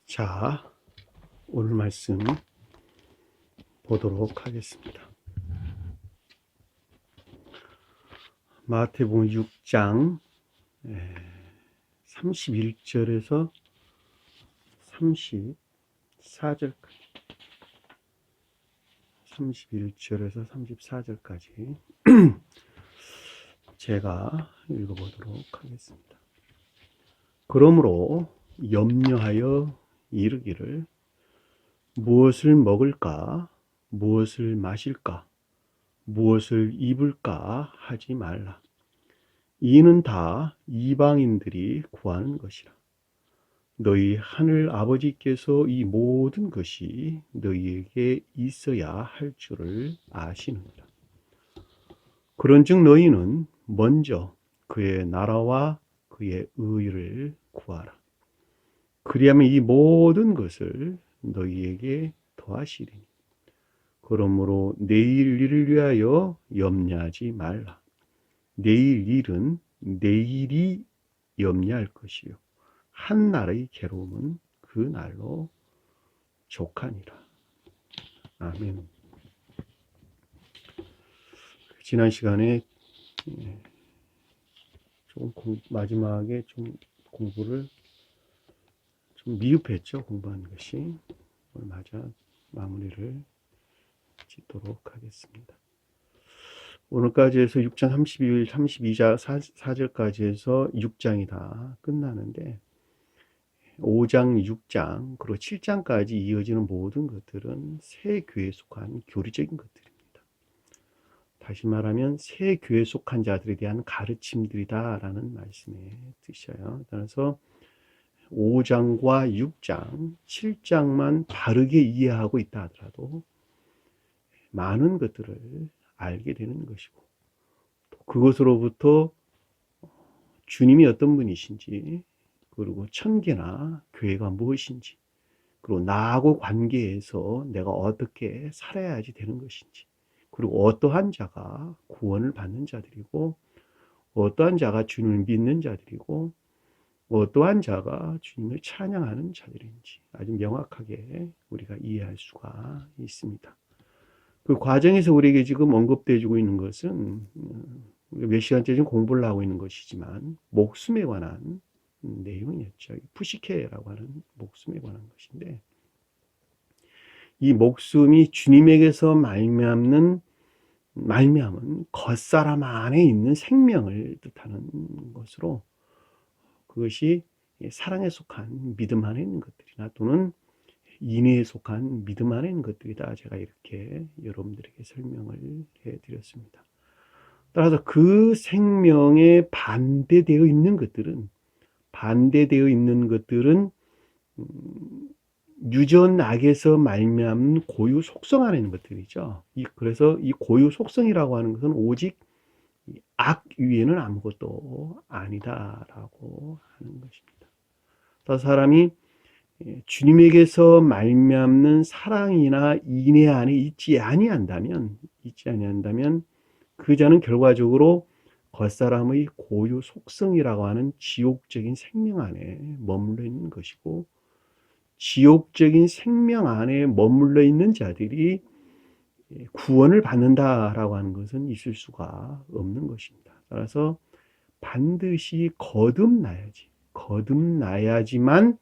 자, 오늘 말씀 보도록 하겠습니다. 마태복음 6장 31절에서 34절까지 31절에서 34절까지 제가 읽어보도록 하겠습니다. 그러므로 염려하여 이르기를 무엇을 먹을까, 무엇을 마실까, 무엇을 입을까 하지 말라. 이는 다 이방인들이 구하는 것이라. 너희 하늘 아버지께서 이 모든 것이 너희에게 있어야 할 줄을 아시느니라. 그런즉 너희는 먼저 그의 나라와 그의 의를 구하라. 그리하면 이 모든 것을 너희에게 더하시리니. 그러므로 내일 일을 위하여 염려하지 말라. 내일 일은 내일이 염려할 것이요 한 날의 괴로움은 그 날로 족하니라. 아멘. 지난 시간에 마지막에 좀 공부를 좀 미흡했죠. 공부한 것이. 오늘 마무리를 짓도록 하겠습니다. 오늘까지 해서 6장 32절, 32절, 4절까지 해서 6장이 다 끝나는데 5장, 6장, 그리고 7장까지 이어지는 모든 것들은 새 교회에 속한 교리적인 것들입니다. 다시 말하면 새 교회에 속한 자들에 대한 가르침들이다라는 말씀의 뜻이에요. 따라서 5장과 6장, 7장만 바르게 이해하고 있다 하더라도 많은 것들을 알게 되는 것이고 또 그것으로부터 주님이 어떤 분이신지 그리고 천계나 교회가 무엇인지 그리고 나하고 관계에서 내가 어떻게 살아야지 되는 것인지 그리고 어떠한 자가 구원을 받는 자들이고 어떠한 자가 주님을 믿는 자들이고 어떠한 자가 주님을 찬양하는 자들인지 아주 명확하게 우리가 이해할 수가 있습니다. 그 과정에서 우리에게 지금 언급되어 주고 있는 것은 몇 시간째 지금 공부를 하고 있는 것이지만 목숨에 관한 내용이었죠. 푸시케라고 하는 목숨에 관한 것인데 이 목숨이 주님에게서 말미암은 겉사람 안에 있는 생명을 뜻하는 것으로 그것이 사랑에 속한 믿음 안에 있는 것들이나 또는 인애에 속한 믿음 안에 있는 것들이다. 제가 이렇게 여러분들에게 설명을 해드렸습니다. 따라서 그 생명에 반대되어 있는 것들은 유전 악에서 말미암은 고유 속성 안에 있는 것들이죠. 그래서 이 고유 속성이라고 하는 것은 오직 악 위에는 아무것도 아니다라고 하는 것입니다. 따라서 사람이 주님에게서 말미암는 사랑이나 인애 안에 있지 아니한다면 그 자는 결과적으로 겉사람의 고유 속성이라고 하는 지옥적인 생명 안에 머물러 있는 것이고 지옥적인 생명 안에 머물러 있는 자들이 구원을 받는다라고 하는 것은 있을 수가 없는 것입니다. 따라서 반드시 거듭나야지만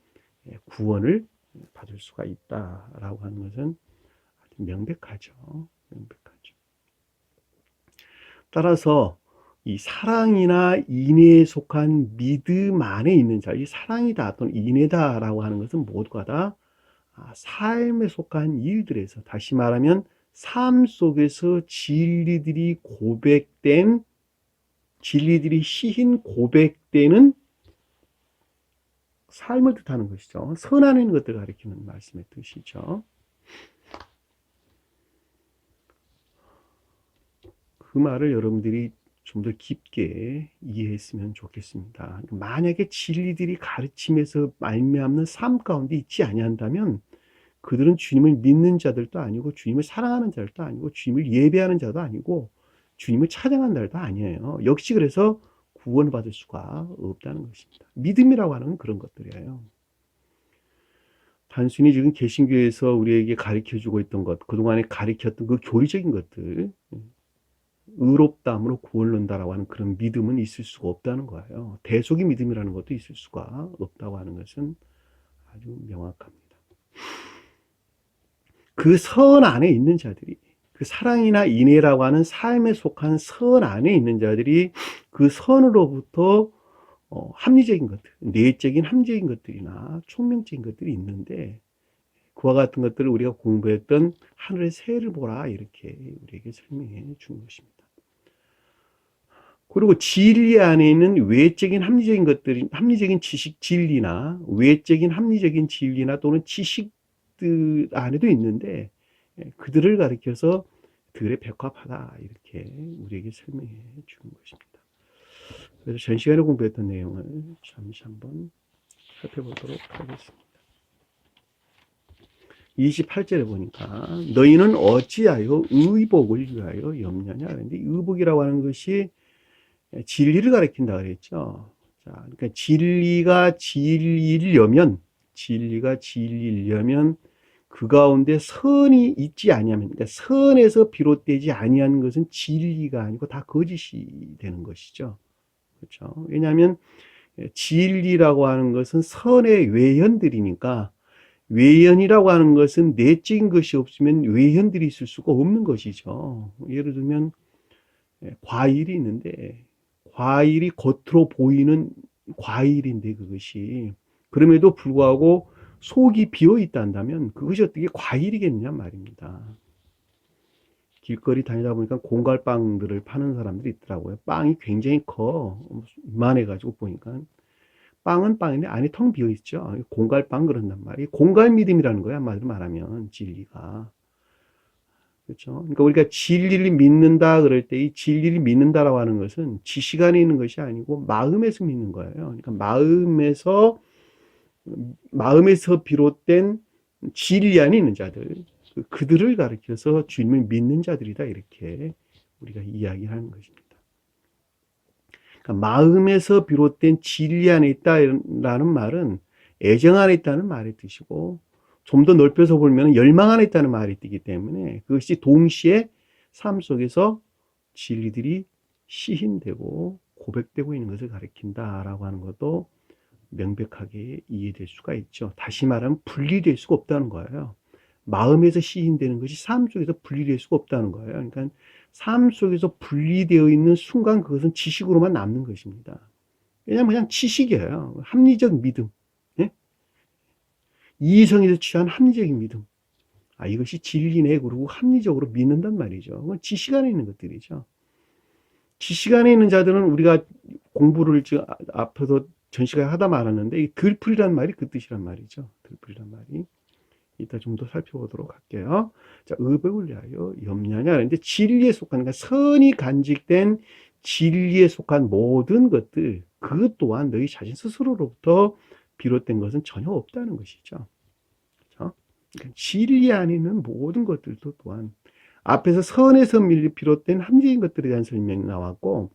구원을 받을 수가 있다라고 하는 것은 아주 명백하죠. 따라서 이 사랑이나 인애에 속한 믿음 안에 있는 자, 이 사랑이다 또는 인애다라고 하는 것은 모두가 다 삶에 속한 일들에서 다시 말하면 삶 속에서 진리들이 시인 고백되는 삶을 뜻하는 것이죠. 선안에 있는 것들을 가리키는 말씀의 뜻이죠. 그 말을 여러분들이 좀 더 깊게 이해했으면 좋겠습니다. 만약에 진리들이 가르침에서 말미암는 삶 가운데 있지 아니한다면 그들은 주님을 믿는 자들도 아니고 주님을 사랑하는 자들도 아니고 주님을 예배하는 자도 아니고 주님을 찬양하는 자들도 아니에요. 역시 그래서 구원을 받을 수가 없다는 것입니다. 믿음이라고 하는 그런 것들이에요. 단순히 지금 개신교에서 우리에게 가르쳐주고 있던 것, 그동안에 가르쳤던 그 교리적인 것들, 의롭다함으로 구원론다라고 하는 그런 믿음은 있을 수가 없다는 거예요. 대속의 믿음이라는 것도 있을 수가 없다고 하는 것은 아주 명확합니다. 그 선 안에 있는 자들이, 그 사랑이나 인애라고 하는 삶에 속한 선 안에 있는 자들이 그 선으로부터 합리적인 것들, 내적인 합리적인 것들이나 총명적인 것들이 있는데, 그와 같은 것들을 우리가 공부했던 하늘의 새를 보라, 이렇게 우리에게 설명해 준 것입니다. 그리고 진리 안에 있는 외적인 합리적인 것들이, 합리적인 지식 진리나 외적인 합리적인 진리나 또는 지식들 안에도 있는데, 그들을 가리켜서 그들의 백합하다, 이렇게 우리에게 설명해 주는 것입니다. 그래서 전 시간에 공부했던 내용을 잠시 한번 살펴보도록 하겠습니다. 28절에 보니까 너희는 어찌하여 의복을 위하여 염려하냐 그랬는데, 의복이라고 하는 것이 진리를 가리킨다 그랬죠. 자, 그러니까 진리가 진리려면 그 가운데 선이 있지 아니하면, 그러니까 선에서 비롯되지 아니하는 것은 진리가 아니고 다 거짓이 되는 것이죠. 그렇죠. 왜냐하면 진리라고 하는 것은 선의 외현들이니까, 외현이라고 하는 것은 내적인 것이 없으면 외현들이 있을 수가 없는 것이죠. 예를 들면 과일이 있는데, 과일이 겉으로 보이는 과일인데, 그것이 그럼에도 불구하고 속이 비어 있다 한다면 그것이 어떻게 과일이겠냐 말입니다. 길거리 다니다 보니까 공갈빵들을 파는 사람들이 있더라고요. 빵이 굉장히 커, 이만해가지고 보니까 빵은 빵인데 안에 텅 비어 있죠. 공갈빵 그런단 말이에요. 공갈 믿음이라는 거야, 한마디로 말하면. 진리가. 그렇죠. 그러니까 우리가 진리를 믿는다 그럴 때, 이 진리를 믿는다라고 하는 것은 지식 안에 있는 것이 아니고 마음에서 믿는 거예요. 그러니까 마음에서 비롯된 진리 안에 있는 자들, 그들을 가리켜서 주님을 믿는 자들이다, 이렇게 우리가 이야기하는 것입니다. 그러니까 마음에서 비롯된 진리 안에 있다라는 말은 애정 안에 있다는 말의 뜻이고, 좀 더 넓혀서 보면 열망 안에 있다는 말이 뜨기 때문에 그것이 동시에 삶 속에서 진리들이 시인되고 고백되고 있는 것을 가리킨다라고 하는 것도 명백하게 이해될 수가 있죠. 다시 말하면 분리될 수가 없다는 거예요. 마음에서 시인되는 것이 삶 속에서 분리될 수가 없다는 거예요. 그러니까 삶 속에서 분리되어 있는 순간 그것은 지식으로만 남는 것입니다. 왜냐하면 그냥 지식이에요. 합리적 믿음. 예? 이성에서 취한 합리적인 믿음. 이것이 진리네, 그러고 합리적으로 믿는단 말이죠. 그건 지식 안에 있는 것들이죠. 지식 안에 있는 자들은 우리가 공부를 지금 앞에서 전 시간에 하다 말았는데, 이 들풀이란 말이 그 뜻이란 말이죠. 들풀이란 말이. 이따 좀 더 살펴보도록 할게요. 자, 의복을 위하여 염려하냐 하는데, 진리에 속한, 그러니까 선이 간직된 진리에 속한 모든 것들, 그것 또한 너희 자신 스스로로부터 비롯된 것은 전혀 없다는 것이죠. 그렇죠? 그러니까 진리 안에 있는 모든 것들도 또한, 앞에서 선에서 비롯된 합리적인 것들에 대한 설명이 나왔고,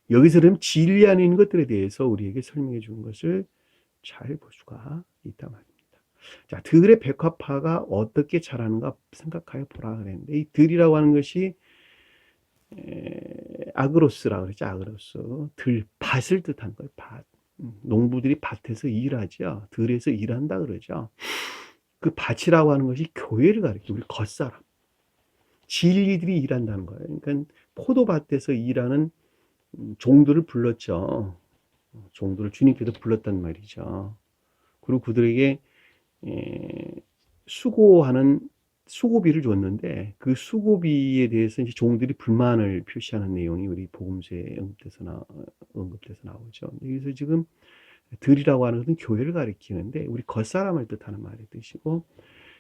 여기서는 진리 안에 있는 것들에 대해서 우리에게 설명해 주는 것을 잘 볼 수가 있단 말입니다. 자, 들의 백합화가 어떻게 자라는가 생각하여 보라 그랬는데, 이 들이라고 하는 것이 아그로스라고 그러죠. 아그로스. 밭을 뜻한 거예요. 밭. 농부들이 밭에서 일하죠. 들에서 일한다 그러죠. 그 밭이라고 하는 것이 교회를 가리켜, 우리 겉사람. 진리들이 일한다는 거예요. 그러니까 포도밭에서 일하는 종들을 불렀죠. 종들을 주님께서 불렀단 말이죠. 그리고 그들에게 수고비를 줬는데, 그 수고비에 대해서 이제 종들이 불만을 표시하는 내용이 우리 복음서에 언급돼서 나오죠. 여기서 지금 들이라고 하는 것은 교회를 가리키는데, 우리 겉사람을 뜻하는 말의 뜻이고,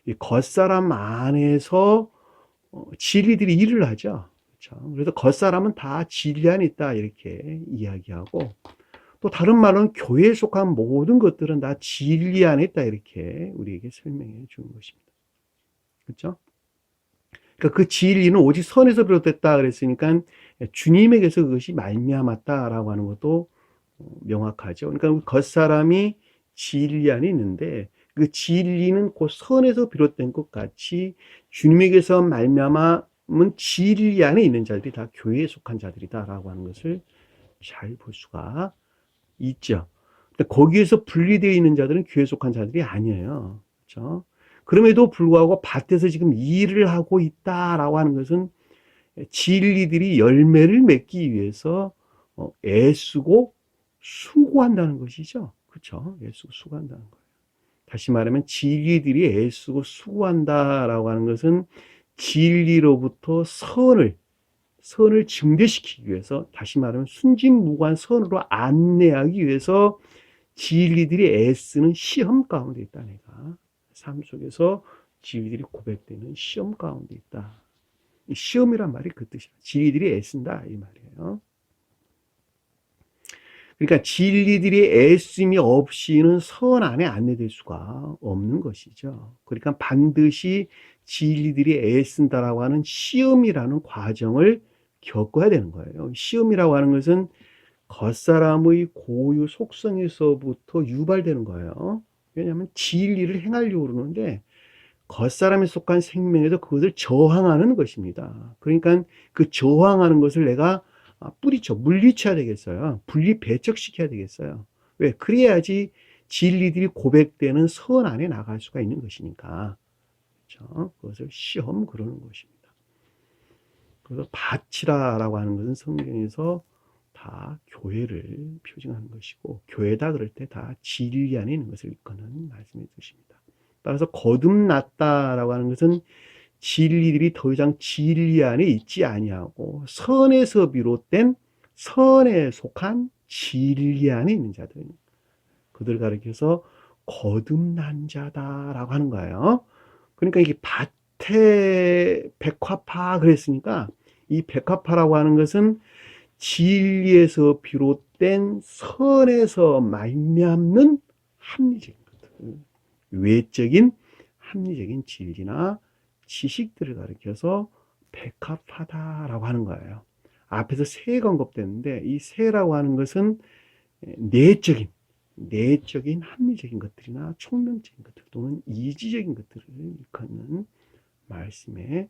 이 겉사람 안에서 진리들이 일을 하죠. 그렇죠? 그래서 겉사람은 다 진리 안에 있다, 이렇게 이야기하고, 또 다른 말로는 교회에 속한 모든 것들은 다 진리 안에 있다, 이렇게 우리에게 설명해 주는 것입니다. 그렇죠? 그러니까 그 진리는 오직 선에서 비롯됐다 그랬으니까 주님에게서 그것이 말미암았다라고 하는 것도 명확하죠. 그러니까 겉사람이 진리 안에 있는데, 그 진리는 그 선에서 비롯된 것 같이 주님에게서 말미암은 진리 안에 있는 자들이 다 교회에 속한 자들이다라고 하는 것을 잘 볼 수가 있죠. 근데 거기에서 분리되어 있는 자들은 교회에 속한 자들이 아니에요. 그렇죠? 그럼에도 불구하고 밭에서 지금 일을 하고 있다라고 하는 것은 진리들이 열매를 맺기 위해서 애쓰고 수고한다는 것이죠. 그렇죠? 애쓰고 수고한다는 거예요. 다시 말하면 진리들이 애쓰고 수고한다라고 하는 것은 진리로부터 선을 증대시키기 위해서, 다시 말하면 순진무구한 선으로 안내하기 위해서 진리들이 애쓰는 시험 가운데 있다. 내가 삶 속에서 진리들이 고백되는 시험 가운데 있다. 시험이란 말이 그 뜻이야. 진리들이 애쓴다 이 말이에요. 그러니까 진리들이 애씀이 없이는 선 안에 안내될 수가 없는 것이죠. 그러니까 반드시 진리들이 애쓴다라고 하는 시험이라는 과정을 겪어야 되는 거예요. 시험이라고 하는 것은 겉사람의 고유 속성에서부터 유발되는 거예요. 왜냐하면 진리를 행하려고 그러는데 겉사람에 속한 생명에서 그것을 저항하는 것입니다. 그러니까 그 저항하는 것을 내가 물리쳐야 되겠어요. 분리 배척시켜야 되겠어요. 왜? 그래야지 진리들이 고백되는 선 안에 나갈 수가 있는 것이니까. 그렇죠? 그것을 시험 그러는 것입니다. 그래서 밭이라고 하는 것은 성경에서 다 교회를 표징하는 것이고, 교회다 그럴 때 다 진리 안에 있는 것을 일컫는 말씀해 주십니다. 따라서 거듭났다라고 하는 것은 진리들이 더 이상 진리 안에 있지 아니하고 선에서 비롯된 선에 속한 진리 안에 있는 자들, 그들 가리켜서 거듭난 자다라고 하는 거예요. 그러니까 이게 밭에 백화파 그랬으니까 이 백화파라고 하는 것은 진리에서 비롯된 선에서 말미암는 합리적인 것들, 외적인 합리적인 진리나 지식들을 가리켜서 백합하다라고 하는 거예요. 앞에서 세가 언급됐는데 이 세라고 하는 것은 내적인 합리적인 것들이나 총명적인 것들 또는 이지적인 것들을 일컫는 말씀의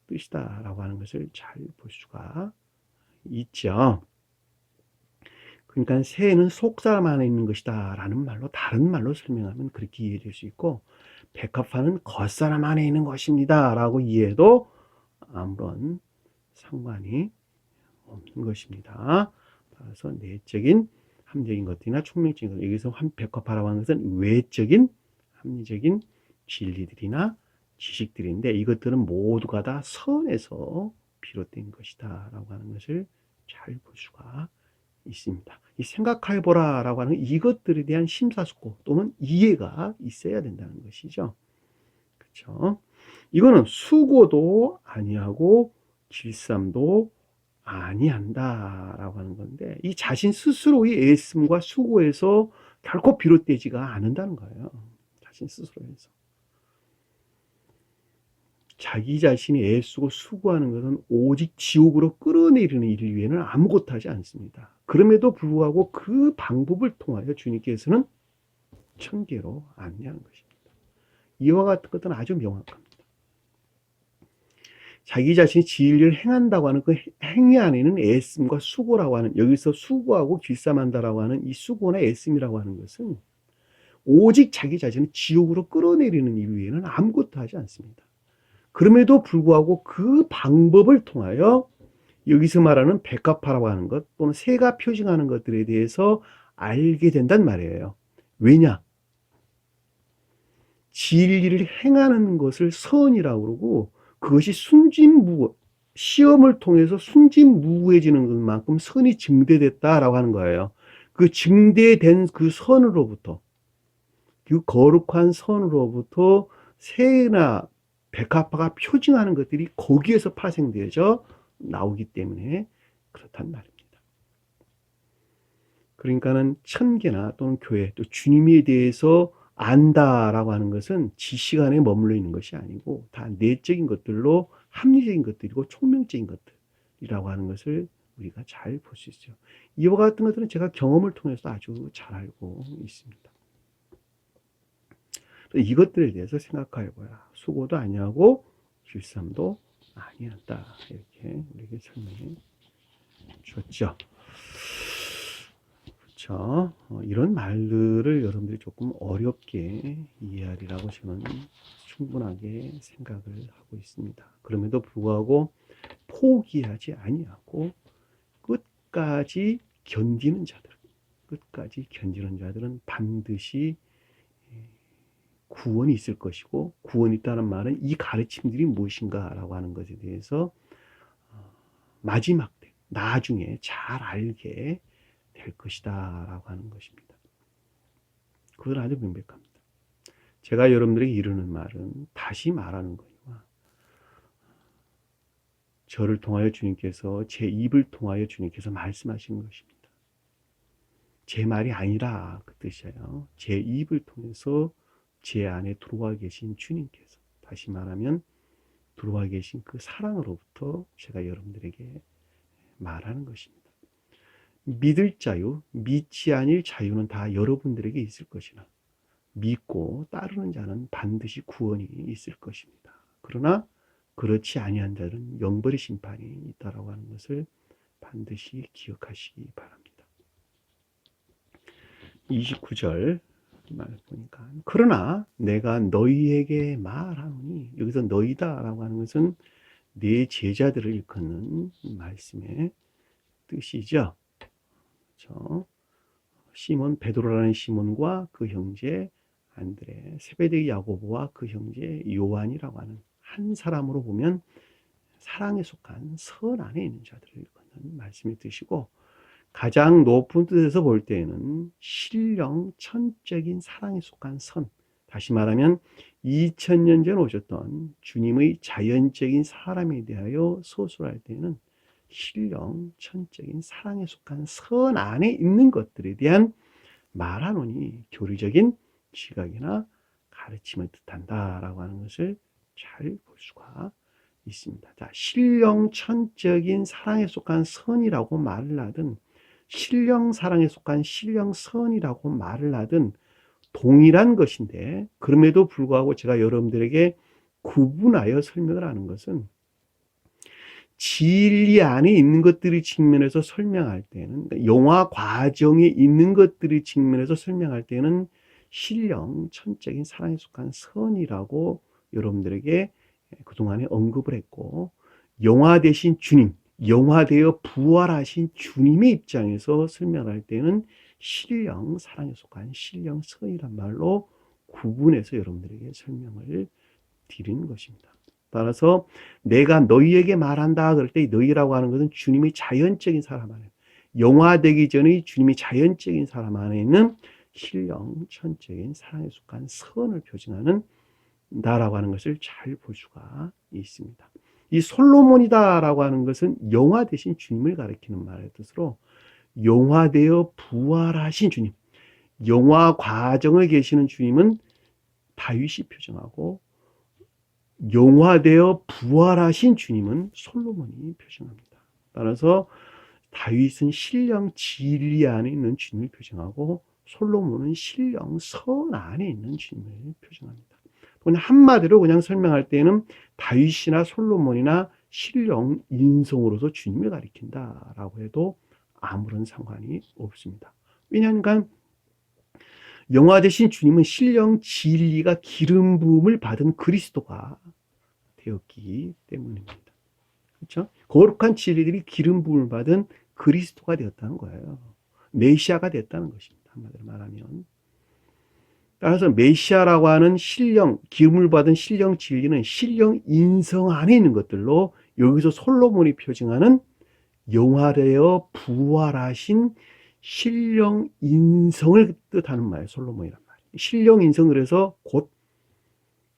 뜻이다라고 하는 것을 잘 볼 수가 있죠. 그러니까 새는 속사람 안에 있는 것이다 라는 말로, 다른 말로 설명하면 그렇게 이해될 수 있고, 백합화는 겉사람 안에 있는 것입니다 라고 이해해도 아무런 상관이 없는 것입니다. 따라서 내적인 합리적인 것들이나 총명적인 것, 여기서 백합화라고 하는 것은 외적인 합리적인 진리들이나 지식들인데 이것들은 모두가 다 선에서 비롯된 것이다 라고 하는 것을 잘 볼 수가 있습니다. 이 생각해보라 라고 하는 이것들에 대한 심사숙고 또는 이해가 있어야 된다는 것이죠. 그렇죠? 이거는 수고도 아니하고 길쌈도 아니한다 라고 하는 건데, 이 자신 스스로의 애씀과 수고에서 결코 비롯되지가 않는다는 거예요. 자신 스스로에서. 자기 자신이 애쓰고 수고하는 것은 오직 지옥으로 끌어내리는 일 위에는 아무것도 하지 않습니다. 그럼에도 불구하고 그 방법을 통하여 주님께서는 천계로 안내하는 것입니다. 이와 같은 것은 아주 명확합니다. 자기 자신이 진리를 행한다고 하는 그 행위 안에는 애씀과 수고라고 하는, 여기서 수고하고 길쌈한다라고 하는 이 수고나 애씀이라고 하는 것은 오직 자기 자신을 지옥으로 끌어내리는 일 위에는 아무것도 하지 않습니다. 그럼에도 불구하고 그 방법을 통하여 여기서 말하는 백합화라고 하는 것 또는 새가 표징하는 것들에 대해서 알게 된단 말이에요. 왜냐? 진리를 행하는 것을 선이라고 그러고, 그것이 시험을 통해서 순진무구해지는 것만큼 선이 증대됐다라고 하는 거예요. 그 증대된 그 선으로부터, 그 거룩한 선으로부터 새나 백합화가 표징하는 것들이 거기에서 파생되어져 나오기 때문에 그렇단 말입니다. 그러니까는 천계나 또는 교회, 또 주님에 대해서 안다라고 하는 것은 지식 안에 머물러 있는 것이 아니고 다 내적인 것들로 합리적인 것들이고 총명적인 것들이라고 하는 것을 우리가 잘 볼 수 있어요. 이와 같은 것들은 제가 경험을 통해서 아주 잘 알고 있습니다. 이것들에 대해서 생각하여 보라. 수고도 아니하고 길쌈도 아니한다. 이렇게 우리에게 설명해 주었죠. 그렇죠. 이런 말들을 여러분들이 조금 어렵게 이해하리라고 저는 충분하게 생각을 하고 있습니다. 그럼에도 불구하고 포기하지 아니하고 끝까지 견디는 자들은 반드시 구원이 있을 것이고, 구원이 있다는 말은 이 가르침들이 무엇인가라고 하는 것에 대해서 마지막 때, 나중에 잘 알게 될 것이다 라고 하는 것입니다. 그건 아주 명백합니다. 제가 여러분들에게 이르는 말은 다시 말하는 거니와, 저를 통하여 주님께서, 제 입을 통하여 주님께서 말씀하시는 것입니다. 제 말이 아니라 그 뜻이에요. 제 입을 통해서 제 안에 들어와 계신 주님께서, 다시 말하면 들어와 계신 그 사랑으로부터 제가 여러분들에게 말하는 것입니다. 믿을 자유, 믿지 아닐 자유는 다 여러분들에게 있을 것이나 믿고 따르는 자는 반드시 구원이 있을 것입니다. 그러나 그렇지 아니한 자는 영벌의 심판이 있다라고 하는 것을 반드시 기억하시기 바랍니다. 29절 말 보니까, 그러나 내가 너희에게 말하노니, 여기서 너희다라고 하는 것은 네 제자들을 일컫는 말씀의 뜻이죠. 그렇죠? 시몬 베드로라는 시몬과 그 형제 안드레, 세베대의 야고보와 그 형제 요한이라고 하는 한 사람으로 보면 사랑에 속한 선 안에 있는 자들을 일컫는 말씀의 뜻이고, 가장 높은 뜻에서 볼 때에는 신령 천적인 사랑에 속한 선, 다시 말하면 2000년 전 오셨던 주님의 자연적인 사람에 대하여 서술할 때는 신령 천적인 사랑에 속한 선 안에 있는 것들에 대한 말하노니 교리적인 지각이나 가르침을 뜻한다라고 하는 것을 잘 볼 수가 있습니다. 자, 신령 천적인 사랑에 속한 선이라고 말을 하든 신령 사랑에 속한 신령 선이라고 말을 하든 동일한 것인데, 그럼에도 불구하고 제가 여러분들에게 구분하여 설명을 하는 것은 진리 안에 있는 것들의 측면에서 설명할 때는, 영화 과정에 있는 것들의 측면에서 설명할 때는 신령 천적인 사랑에 속한 선이라고 여러분들에게 그동안에 언급을 했고, 영화 대신 주님, 영화되어 부활하신 주님의 입장에서 설명할 때는 신령 사랑에 속한 신령 선이란 말로 구분해서 여러분들에게 설명을 드리는 것입니다. 따라서 내가 너희에게 말한다 그럴 때 너희라고 하는 것은 주님의 자연적인 사람 안에, 영화되기 전의 주님의 자연적인 사람 안에 있는 신령 천적인 사랑에 속한 선을 표징하는 다라고 하는 것을 잘 볼 수가 있습니다. 이 솔로몬이다라고 하는 것은 영화 대신 주님을 가리키는 말의 뜻으로, 영화되어 부활하신 주님, 영화 과정을 계시는 주님은 다윗이 표정하고, 영화되어 부활하신 주님은 솔로몬이 표정합니다. 따라서 다윗은 신령 진리 안에 있는 주님을 표정하고, 솔로몬은 신령 선 안에 있는 주님을 표정합니다. 그냥 한마디로 그냥 설명할 때는 다윗이나 솔로몬이나 신령 인성으로서 주님을 가리킨다라고 해도 아무런 상관이 없습니다. 왜냐하면 영화 대신 주님은 신령 진리가 기름 부음을 받은 그리스도가 되었기 때문입니다. 그렇죠? 거룩한 진리들이 기름 부음을 받은 그리스도가 되었다는 거예요. 메시아가 됐다는 것입니다. 한마디로 말하면. 따라서 메시아라고 하는 신령, 기름을 받은 신령 진리는 신령 인성 안에 있는 것들로, 여기서 솔로몬이 표징하는 영화되어 부활하신 신령 인성을 뜻하는 말이에요. 솔로몬이란 말이에요. 신령 인성, 그래서 곧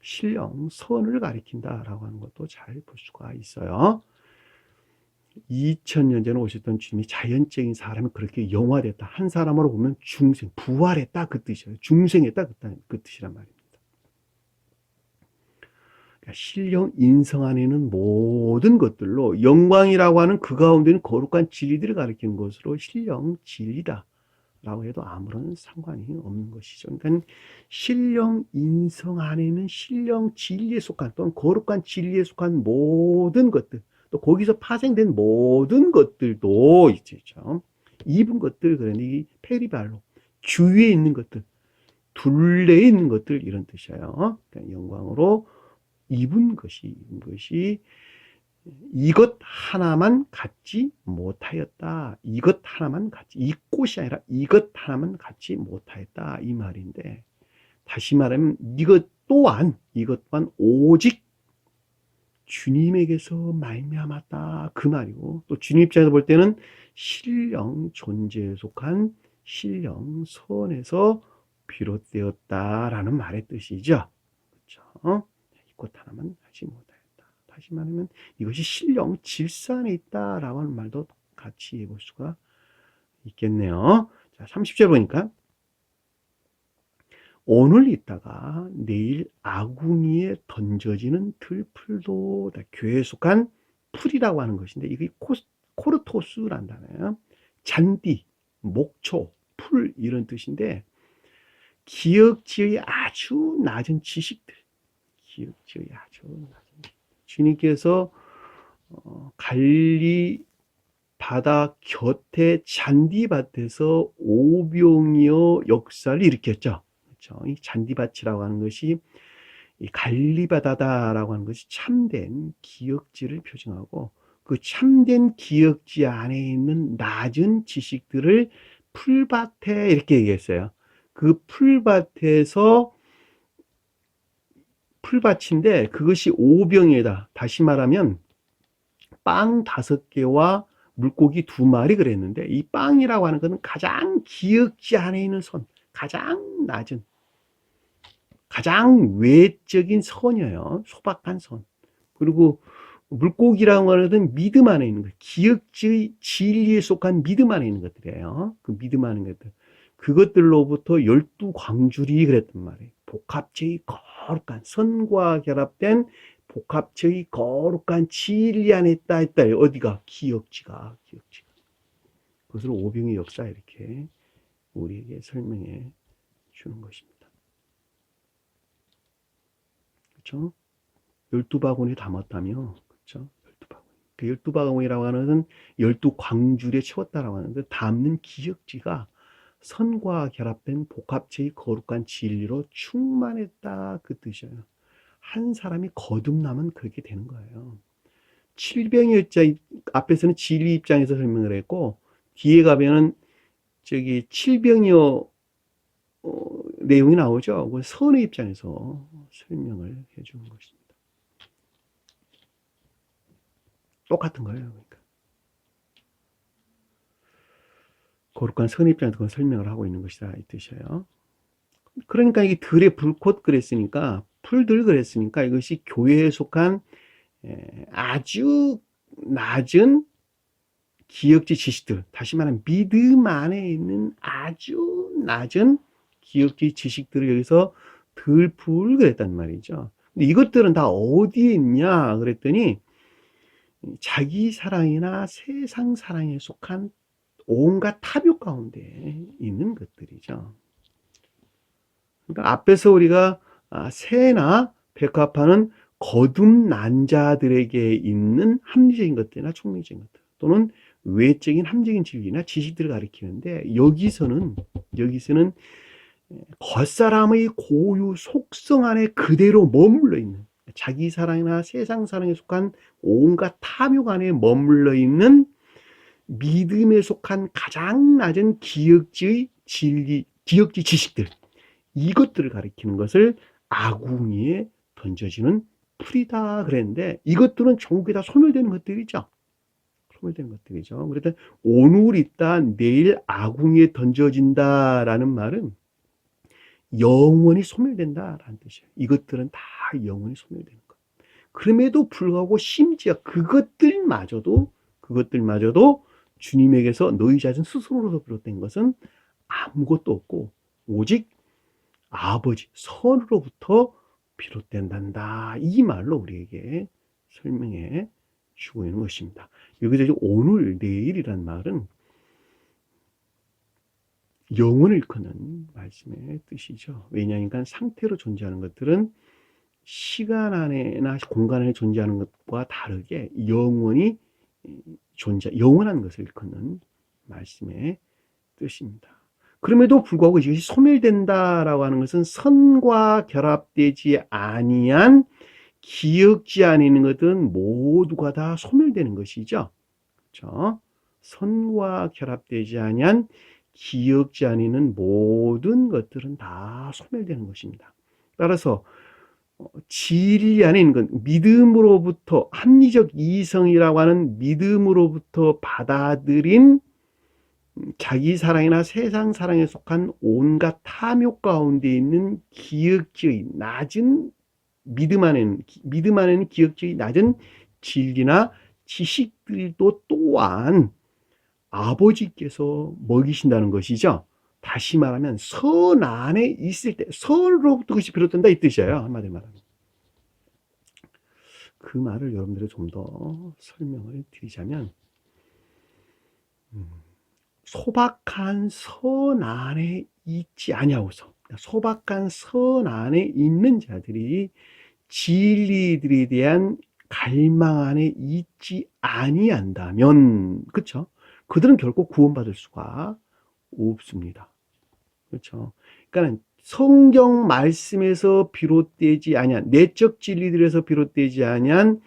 신령 선을 가리킨다라고 하는 것도 잘 볼 수가 있어요. 2000년 전에 오셨던 주님이 자연적인 사람이 그렇게 영화됐다. 한 사람으로 보면 중생, 부활했다 그 뜻이에요. 중생했다 그 뜻이란 말입니다. 그러니까 신령 인성 안에 있는 모든 것들로 영광이라고 하는 그 가운데는 거룩한 진리들을 가리키는 것으로 신령 진리다 라고 해도 아무런 상관이 없는 것이죠. 그러니까 신령 인성 안에는 신령 진리에 속한 또는 거룩한 진리에 속한 모든 것들, 또 거기서 파생된 모든 것들도 있죠. 입은 것들, 그러니 이 페리발로 주위에 있는 것들, 둘레에 있는 것들, 이런 뜻이에요. 그러니까 영광으로 입은 것이 이것 하나만 갖지 못하였다. 이것 하나만 갖지, 이 꽃이 아니라 이것 하나만 갖지 못하였다, 이 말인데, 다시 말하면 이것 또한 오직 주님에게서 말미암았다, 그 말이고, 또 주님 입장에서 볼 때는 신령 존재에 속한 신령 선에서 비롯되었다라는 말의 뜻이죠. 그렇죠? 이것 하나만 하지 못하였다. 다시 말하면 이것이 신령 질서 안에 있다라고 하는 말도 같이 해볼 수가 있겠네요. 자, 30절 보니까 오늘 있다가 내일 아궁이에 던져지는 들풀도, 교회에 속한 풀이라고 하는 것인데, 이게 코르토스란 단어예요. 잔디, 목초, 풀, 이런 뜻인데, 기역지의 아주 낮은 지식들, 기역지의 아주 낮은 지식들. 주님께서 갈리 바다 곁에 잔디밭에서 오병이어 역사를 일으켰죠. 그렇죠? 이 잔디밭이라고 하는 것이 이 갈리바다다라고 하는 것이 참된 기역지를 표징하고, 그 참된 기역지 안에 있는 낮은 지식들을 풀밭에 이렇게 얘기했어요. 그 풀밭인데 그것이 오병이다. 다시 말하면 빵 5개와 물고기 2마리 그랬는데, 이 빵이라고 하는 것은 가장 기역지 안에 있는 선, 가장 낮은, 가장 외적인 선이에요. 소박한 선. 그리고 물고기라고 하는 것은 믿음 안에 있는 것, 기역지의 진리에 속한 믿음 안에 있는 것들이에요. 그 믿음 안에 있는 것들. 그것들로부터 12광줄이 그랬단 말이에요. 복합체의 거룩한, 선과 결합된 복합체의 거룩한 진리 안에 있다 했다. 어디가? 기역지가. 그것을 오병의 역사, 이렇게 우리에게 설명해 주는 것입니다. 그렇죠? 12바구니 담았다며. 그렇죠? 12바구니. 그 12바구니라고 하는 것은 12광줄에 채웠다라고 하는데, 담는 기역지가 선과 결합된 복합체의 거룩한 진리로 충만했다, 그 뜻이에요. 한 사람이 거듭나면 그렇게 되는 거예요. 칠병의 입장, 앞에서는 진리 입장에서 설명을 했고, 뒤에 가면은 칠병이어 내용이 나오죠. 그 선의 입장에서 설명을 해주는 것입니다. 똑같은 거예요. 그러니까 거룩한 선의 입장에서 그건 설명을 하고 있는 것이다, 이 뜻이에요. 그러니까 이게 들에 불꽃 그랬으니까, 풀들 그랬으니까, 이것이 교회에 속한 아주 낮은 기역지 지식들, 다시 말하면 믿음 안에 있는 아주 낮은 기역지 지식들을 여기서 들풀 그랬단 말이죠. 근데 이것들은 다 어디에 있냐 그랬더니, 자기 사랑이나 세상 사랑에 속한 온갖 탐욕 가운데 있는 것들이죠. 그러니까 앞에서 우리가 새나 백합화는 거듭난 자들에게 있는 합리적인 것들이나 총리적인 것들, 또는 외적인 함적인 진리나 지식들을 가리키는데, 여기서는 겉사람의 고유 속성 안에 그대로 머물러 있는, 자기 사랑이나 세상 사랑에 속한 온갖 탐욕 안에 머물러 있는 믿음에 속한 가장 낮은 기역지의 진리, 기역지 지식들, 이것들을 가리키는 것을 아궁이에 던져지는 풀이다 그랬는데, 이것들은 전부 다 소멸되는 것들이죠. 소멸되는 것들이죠. 그래서 오늘 있다 내일 아궁이에 던져진다라는 말은 영원히 소멸된다라는 뜻이에요. 이것들은 다 영원히 소멸되는 것. 그럼에도 불구하고 심지어 그것들마저도 주님에게서 너희 자신 스스로로서 비롯된 것은 아무것도 없고 오직 아버지 선으로부터 비롯된단다, 이 말로 우리에게 설명해 주고 있는 것입니다. 여기서 오늘 내일이란 말은 영혼을 일컫는 말씀의 뜻이죠. 왜냐하니까 상태로 존재하는 것들은 시간 안에나 공간 안에 존재하는 것과 다르게 영원히 영원한 것을 일컫는 말씀의 뜻입니다. 그럼에도 불구하고 이것이 소멸된다라고 하는 것은 선과 결합되지 아니한 기억지 안에 있는 것들은 모두가 다 소멸되는 것이죠. 그렇죠? 선과 결합되지 아니한 기억지 안에 있는 모든 것들은 다 소멸되는 것입니다. 따라서 진리 안에 있는 건 믿음으로부터 합리적 이성이라고 하는 믿음으로부터 받아들인 자기 사랑이나 세상 사랑에 속한 온갖 탐욕 가운데 있는 기억지의 낮은 믿음 안에는 기억지의 낮은 진리나 지식들도 또한 아버지께서 먹이신다는 것이죠. 다시 말하면 선 안에 있을 때 선으로부터 그것이 비롯된다 이 뜻이에요. 한마디로 말하면. 그 말을 여러분들이 좀 더 설명을 드리자면 소박한 선 안에 있지 아니하고서 소박한 선 안에 있는 자들이 진리들에 대한 갈망 안에 있지 아니한다면 그렇죠? 그들은 결코 구원받을 수가 없습니다. 그렇죠? 그러니까 성경 말씀에서 비롯되지 아니한 내적 진리들에서 비롯되지 아니한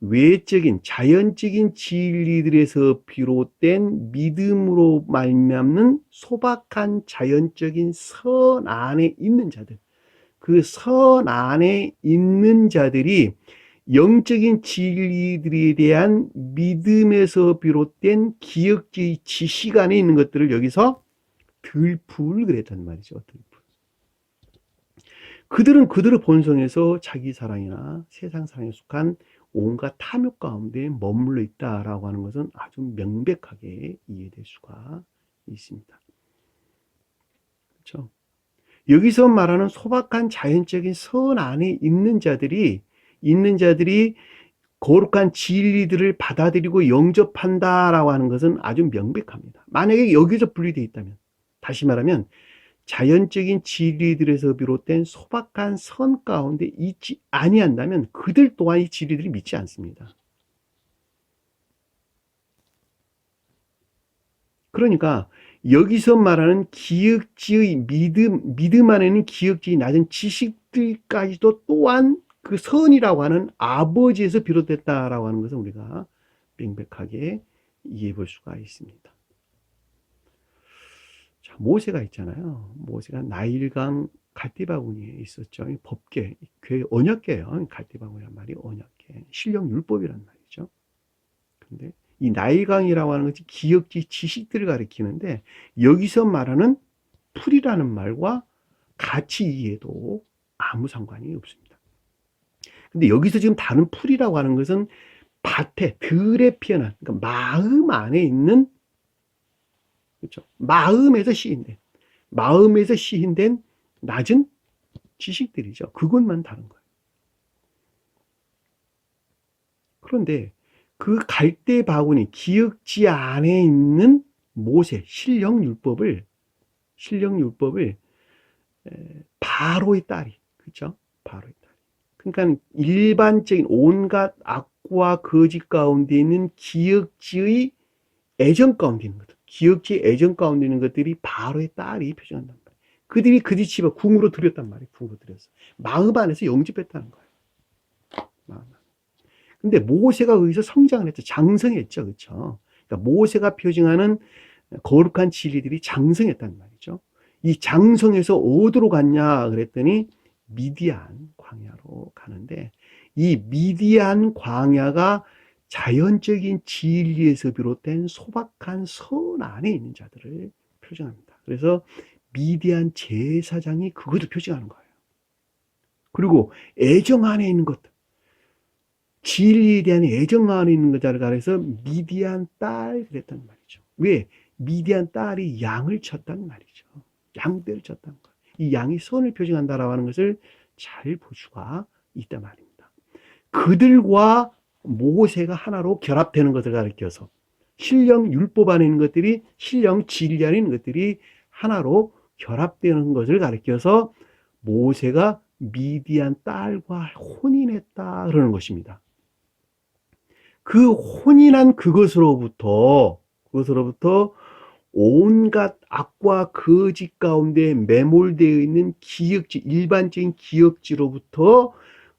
외적인 자연적인 진리들에서 비롯된 믿음으로 말미암는 소박한 자연적인 선 안에 있는 자들, 그 선 안에 있는 자들이 영적인 진리들에 대한 믿음에서 비롯된 기억의 지식 안에 있는 것들을 여기서 들풀 그랬단 말이죠. 들풀. 그들은 그들의 본성에서 자기 사랑이나 세상 사랑에 속한 온갖 탐욕 가운데 머물러 있다라고 하는 것은 아주 명백하게 이해될 수가 있습니다. 그렇죠? 여기서 말하는 소박한 자연적인 선 안에 있는 자들이 거룩한 진리들을 받아들이고 영접한다라고 하는 것은 아주 명백합니다. 만약에 여기서 분리되어 있다면, 다시 말하면 자연적인 진리들에서 비롯된 소박한 선 가운데 있지 아니한다면 그들 또한 이 진리들이 믿지 않습니다. 그러니까 여기서 말하는 기억지의 믿음 안에는 기억지의 낮은 지식들까지도 또한 그 선이라고 하는 아버지에서 비롯됐다라고 하는 것을 우리가 명백하게 이해해 볼 수가 있습니다. 자, 모세가 있잖아요. 모세가 나일강 갈대바구니에 있었죠. 법계, 그 언약계예요. 갈대바구니란 말이 언약계, 신령 율법이란 말이죠. 근데 이 나일강이라고 하는 것이 기억지 지식들을 가리키는데 여기서 말하는 풀이라는 말과 같이 이해해도 아무 상관이 없습니다. 근데 여기서 지금 다른 풀이라고 하는 것은 밭에 들에 피어난 그러니까 마음 안에 있는 그렇죠. 마음에서 시인된 낮은 지식들이죠. 그것만 다른 거예요. 그런데 그 갈대 바구니 기억지 안에 있는 모세 신령율법을 바로의 딸이 그렇죠? 바로의 딸. 그러니까 일반적인 온갖 악과 거짓 가운데 있는 기억지의 애정 가운데 있는 것들, 기억지의 애정 가운데 있는 것들이 바로의 딸이 표현한단 말이에요. 그들이 그 집에 궁으로 들였단 말이에요. 궁으로 들였어. 마음 안에서 영접했다는 거예요. 마음 안에. 근데 모세가 거기서 성장을 했죠. 장성했죠. 그렇죠? 그러니까 모세가 표징하는 거룩한 진리들이 장성했단 말이죠. 이 장성에서 어디로 갔냐 그랬더니 미디안 광야로 가는데 이 미디안 광야가 자연적인 진리에서 비롯된 소박한 선 안에 있는 자들을 표정합니다. 그래서 미디안 제사장이 그것을 표정하는 거예요. 그리고 애정 안에 있는 것들, 진리에 대한 애정 안에 있는 것들을 가려서 미디안 딸 그랬단 말이죠. 왜? 미디안 딸이 양을 쳤단 말이죠. 양떼를 쳤단 거예요. 이 양이 선을 표정한다라고 하는 것을 잘 볼 수가 있단 말입니다. 그들과 모세가 하나로 결합되는 것을 가리켜서 신령 율법 안에 있는 것들이 신령 진리 안에 있는 것들이 하나로 결합되는 것을 가리켜서 모세가 미디안 딸과 혼인했다 그러는 것입니다. 그 혼인한 그것으로부터 온갖 악과 거짓 가운데 매몰되어 있는 기억지, 일반적인 기억지로부터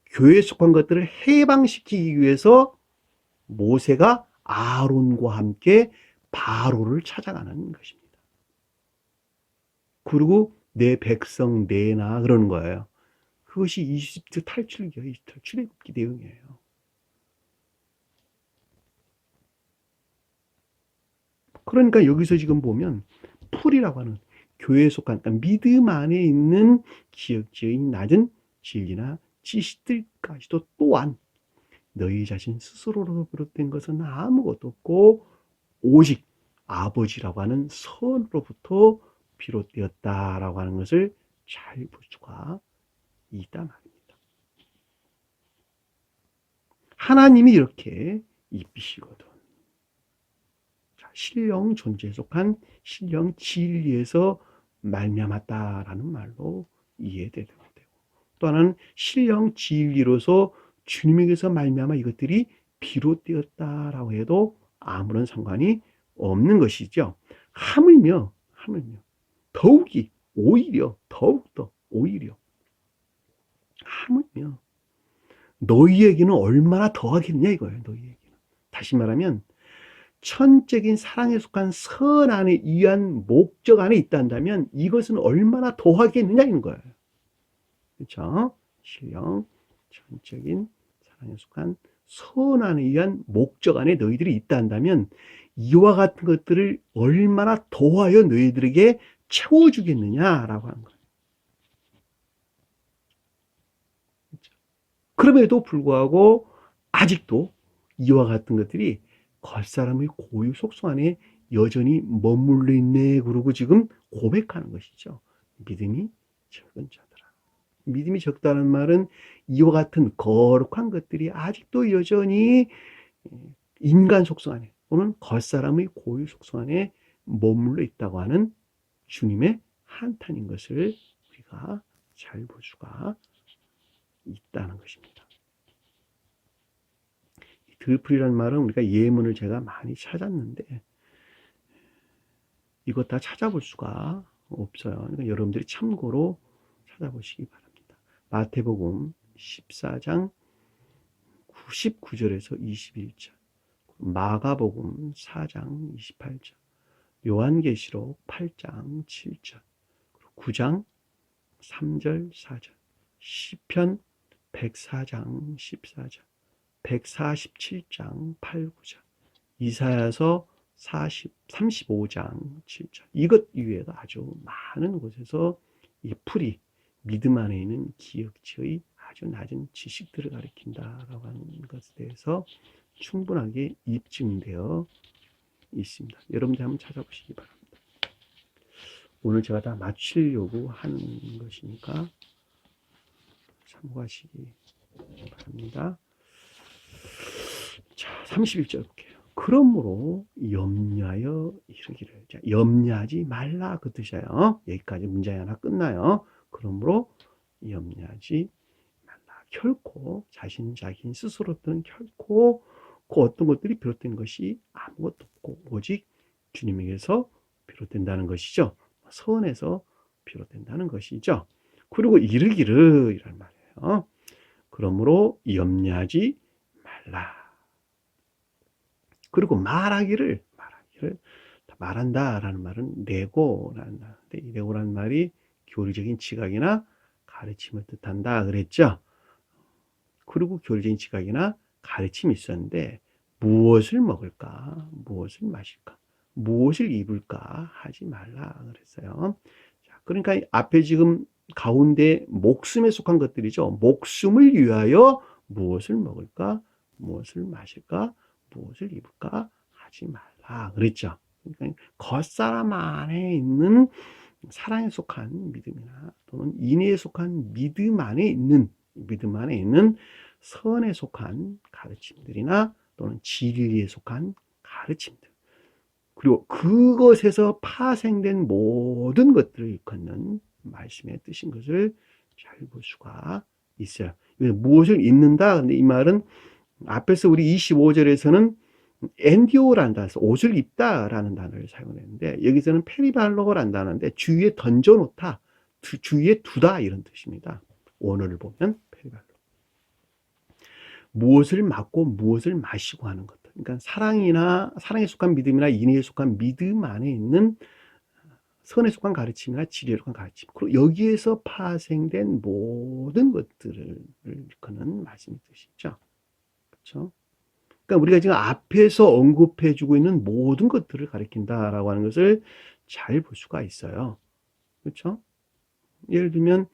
교회에 속한 것들을 해방시키기 위해서 모세가 아론과 함께 바로를 찾아가는 것입니다. 그리고 내 백성 내나 그러는 거예요. 그것이 이집트 탈출기예요. 이집트 출애굽기 내용이에요. 그러니까 여기서 지금 보면 풀이라고 하는 교회에 속한, 그러니까 믿음 안에 있는 기억지의 낮은 진리나 지식들까지도 또한 너희 자신 스스로로 비롯된 것은 아무것도 없고 오직 아버지라고 하는 선으로부터 비롯되었다라고 하는 것을 잘 볼 수가 있단 말입니다. 하나님이 이렇게 이쁘시거든. 신령 존재에 속한 신령 진리에서 말미암았다라는 말로 이해되는 되고, 또 하나는 신령 진리로서 주님에게서 말미암아 이것들이 비롯되었다라고 해도 아무런 상관이 없는 것이죠. 하물며 더욱이 오히려 더욱더 오히려 하물며 너희에게는 얼마나 더하겠냐 이거예요. 너희에게는. 다시 말하면 천적인 사랑에 속한 선 안에 의한 목적 안에 있다면 이것은 얼마나 더하겠느냐는 거예요. 그렇죠? 신령 천적인 사랑에 속한 선 안에 의한 목적 안에 너희들이 있다면 이와 같은 것들을 얼마나 더하여 너희들에게 채워주겠느냐라고 하는 거예요. 그렇죠? 그럼에도 불구하고 아직도 이와 같은 것들이 겉사람의 고유 속성 안에 여전히 머물러 있네 그러고 지금 고백하는 것이죠. 믿음이 적은 자들아. 믿음이 적다는 말은 이와 같은 거룩한 것들이 아직도 여전히 인간 속성 안에 또는 겉사람의 고유 속성 안에 머물러 있다고 하는 주님의 한탄인 것을 우리가 잘 볼 수가 있다는 것입니다. 들풀이라는 말은 우리가 예문을 제가 많이 찾았는데 이것 다 찾아볼 수가 없어요. 그러니까 여러분들이 참고로 찾아보시기 바랍니다. 마태복음 14장 19절에서 21절, 마가복음 4장 28절, 요한계시록 8장 7절, 9장 3절 4절, 시편 104장 14절, 147장 8, 9절, 이사야서 35장 7절. 이것 이외에도 아주 많은 곳에서 이 풀이 믿음 안에 있는 기억지의 아주 낮은 지식들을 가리킨다라고 하는 것에 대해서 충분하게 입증되어 있습니다. 여러분들 한번 찾아보시기 바랍니다. 오늘 제가 다 맞추려고 하는 것이니까 참고하시기 바랍니다. 자, 31절 볼게요. 그러므로 염려하여 이르기를. 자, 염려하지 말라 그 뜻이에요. 여기까지 문장이 하나 끝나요. 그러므로 염려하지 말라. 결코 자신 스스로는 결코 그 어떤 것들이 비롯된 것이 아무것도 없고 오직 주님에게서 비롯된다는 것이죠. 선에서 비롯된다는 것이죠. 그리고 이르기를 이란 말이에요. 그러므로 염려하지 말라. 그리고 말하기를 말한다라는 말은 레고라는 말인데 이 레고라는 말이 교리적인 지각이나 가르침을 뜻한다 그랬죠. 그리고 교리적인 지각이나 가르침이 있었는데 무엇을 먹을까, 무엇을 마실까, 무엇을 입을까 하지 말라 그랬어요. 자, 그러니까 앞에 지금 가운데 목숨에 속한 것들이죠. 목숨을 위하여 무엇을 먹을까, 무엇을 마실까, 무엇을 입을까 하지 말라 그랬죠. 그러니까 겉사람 안에 있는 사랑에 속한 믿음이나 또는 인애에 속한 믿음 안에 있는 선에 속한 가르침들이나 또는 진리에 속한 가르침들, 그리고 그것에서 파생된 모든 것들을 일컫는 말씀의 뜻인 것을 잘 볼 수가 있어요. 무엇을 입는다? 근데 이 말은 앞에서 우리 25절에서는 엔디오라는 단어에서 옷을 입다라는 단어를 사용했는데 여기서는 페리발로라는 단어인데 주위에 던져놓다, 주위에 두다 이런 뜻입니다. 원어를 보면 페리발로. 무엇을 맡고 무엇을 마시고 하는 것. 그러니까 사랑에 속한 믿음이나 인애에 속한 믿음 안에 있는 선에 속한 가르침이나 진리에 속한 가르침. 그리고 여기에서 파생된 모든 것들을 일컫는 말씀의 뜻이죠. 그렇죠? 그러니까 우리가 지금 앞에서 언급해주고 있는 모든 것들을 가리킨다라고 하는 것을 잘 볼 수가 있어요. 그렇죠? 예를 들면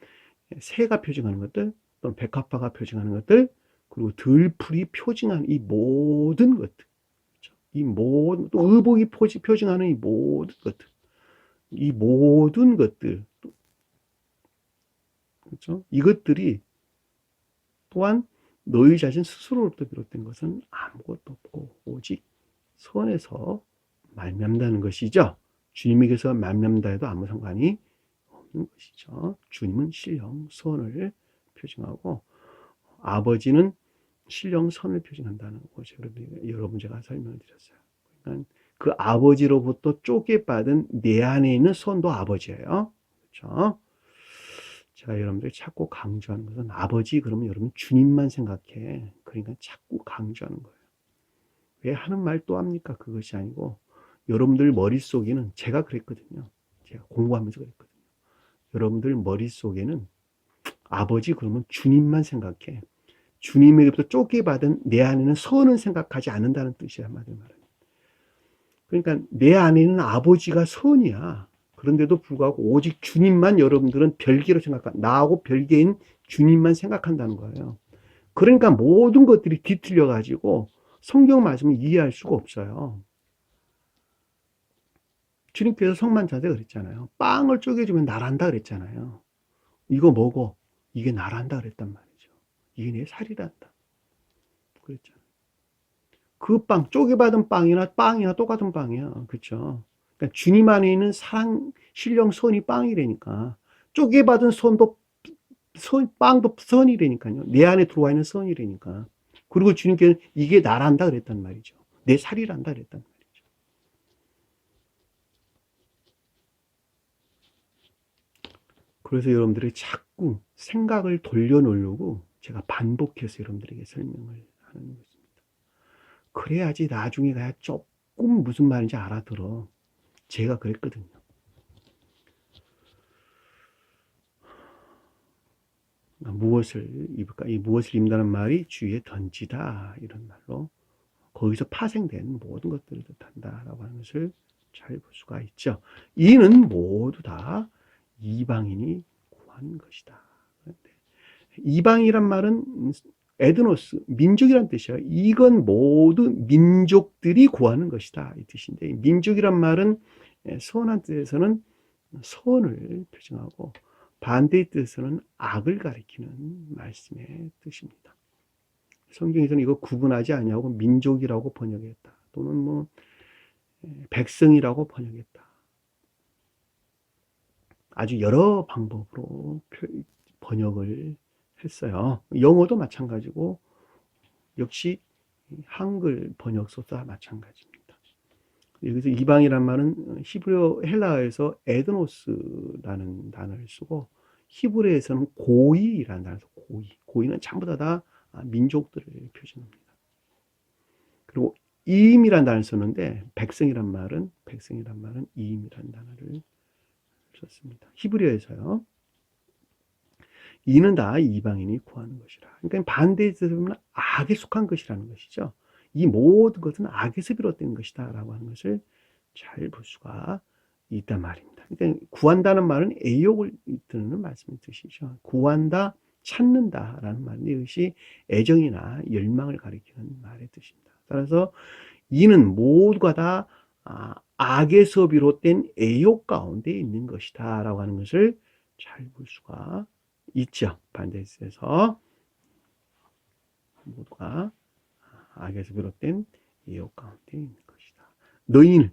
새가 표징하는 것들, 또는 백합화가 표징하는 것들, 그리고 들풀이 표징하는 이 모든 것들, 그렇죠? 이 모든, 또 의복이 표징하는 이 모든 것들, 이 모든 것들, 그렇죠? 이것들이 또한 너희 자신 스스로로부터 비롯된 것은 아무것도 없고 오직 선에서 말미암다는 것이죠. 주님에게서 말미암다 해도 아무 상관이 없는 것이죠. 주님은 신령 선을 표징하고 아버지는 신령 선을 표징한다는 것을 여러분 제가 설명을 드렸어요. 그러니까 그 아버지로부터 쪼개받은 내 안에 있는 선도 아버지예요. 그렇죠? 제가 여러분들 자꾸 강조하는 것은 아버지 그러면 여러분 주님만 생각해. 그러니까 자꾸 강조하는 거예요. 왜 하는 말 또 합니까? 그것이 아니고 여러분들 머릿속에는 제가 그랬거든요. 제가 공부하면서 그랬거든요. 여러분들 머릿속에는 아버지 그러면 주님만 생각해. 주님에게부터 쫓겨받은 내 안에는 선은 생각하지 않는다는 뜻이야. 한마디로 말하면. 그러니까 내 안에는 아버지가 선이야. 그런데도 불구하고 오직 주님만 여러분들은 별개로 생각한다. 나하고 별개인 주님만 생각한다는 거예요. 그러니까 모든 것들이 뒤틀려 가지고 성경 말씀을 이해할 수가 없어요. 주님께서 성만찬때 그랬잖아요. 빵을 쪼개주면 나란다 그랬잖아요. 이거 먹어. 이게 나란다 그랬단 말이죠. 이게 내 살이란다. 그랬잖아요. 그 빵, 쪼개받은 빵이나 똑같은 빵이야. 그렇죠? 그러니까 주님 안에 있는 사랑, 신령, 선이 빵이라니까. 쪼개받은 빵도 선이라니까요. 내 안에 들어와 있는 선이라니까. 그리고 주님께서는 이게 나란다 그랬단 말이죠. 내 살이란다 그랬단 말이죠. 그래서 여러분들이 자꾸 생각을 돌려놓으려고 제가 반복해서 여러분들에게 설명을 하는 것입니다. 그래야지 나중에 가야 조금 무슨 말인지 알아들어. 제가 그랬거든요. 무엇을 입을까? 이 무엇을 입는다는 말이 주위에 던지다 이런 말로 거기서 파생된 모든 것들을 뜻한다라고 하는 것을 잘 볼 수가 있죠. 이는 모두 다 이방인이 구한 것이다. 이방이란 말은 에드노스, 민족이란 뜻이에요. 이건 모두 민족들이 구하는 것이다 이 뜻인데 민족이란 말은 선한 뜻에서는 선을 표징하고 반대의 뜻에서는 악을 가리키는 말씀의 뜻입니다. 성경에서는 이거 구분하지 않냐고 민족이라고 번역했다. 또는 뭐 백성이라고 번역했다. 아주 여러 방법으로 번역을 했어요. 영어도 마찬가지고 역시 한글 번역서도 마찬가지입니다. 여기서 이방이란 말은 히브리어 헬라어에서 에드노스라는 단어를 쓰고 히브리어에서는 고이라는 단어를 쓰고 고이는 전부 다 민족들을 표시합니다. 그리고 이임이라는 단어를 썼는데 백성이란 말은 이임이라는 단어를 썼습니다. 히브리어에서요. 이는 다 이방인이 구하는 것이라. 그러니까 반대에 보면 악에 속한 것이라는 것이죠. 이 모든 것은 악에서 비롯된 것이다 라고 하는 것을 잘 볼 수가 있단 말입니다. 그러니까 구한다는 말은 애욕을 이끄는 말씀의 뜻이죠. 구한다, 찾는다 라는 말인데 이것이 애정이나 열망을 가리키는 말의 뜻입니다. 따라서 이는 모두가 다 악에서 비롯된 애욕 가운데 있는 것이다 라고 하는 것을 잘 볼 수가 있죠. 반대에서 모두가 악에서 비롯된 애욕 가운데 있는 것이다. 너희는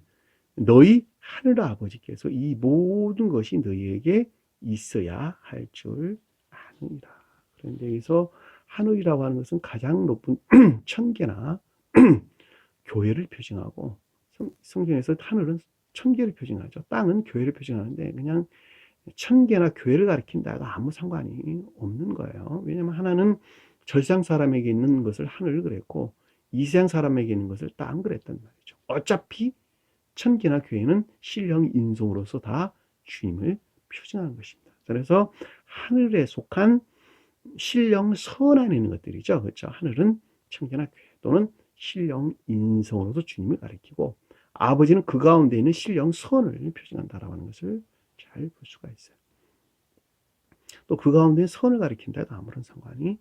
너희 하늘 아버지께서 이 모든 것이 너희에게 있어야 할 줄 아느니라. 그런데 여기서 하늘이라고 하는 것은 가장 높은 천계나 교회를 표징하고, 성경에서 하늘은 천계를 표징하죠. 땅은 교회를 표징하는데 그냥 천계나 교회를 가리킨다가 아무 상관이 없는 거예요. 왜냐하면 하나는 절상 사람에게 있는 것을 하늘을 그랬고, 이세상 사람에게 있는 것을 땅 그랬단 말이죠. 어차피 천계나 교회는 신령 인성으로서 다 주님을 표징하는 것입니다. 그래서 하늘에 속한 신령 선 안에 있는 것들이죠. 그렇죠. 하늘은 천계나 교회 또는 신령 인성으로서 주님을 가리키고, 아버지는 그 가운데 있는 신령 선을 표징한다라고 하는 것을 잘 볼 수가 있어요. 또 그 가운데 선을 가리킨다 해도 아무런 상관이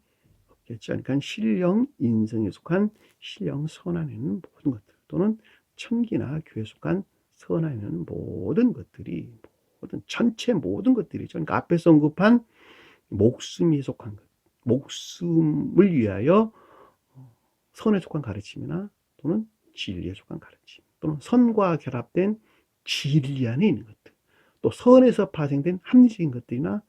없겠죠. 그러니까 신령 인성에 속한 신령 선 안에 있는 모든 것들, 또는 천기나 교회에 속한 선 안에 있는 모든 것들이, 전체 모든 것들이죠. 그러니까 앞에서 언급한 목숨이 속한 것, 목숨을 위하여 선에 속한 가르침이나 또는 진리에 속한 가르침, 또는 선과 결합된 진리 안에 있는 것들, 또 선에서 파생된 합리적인 것들이나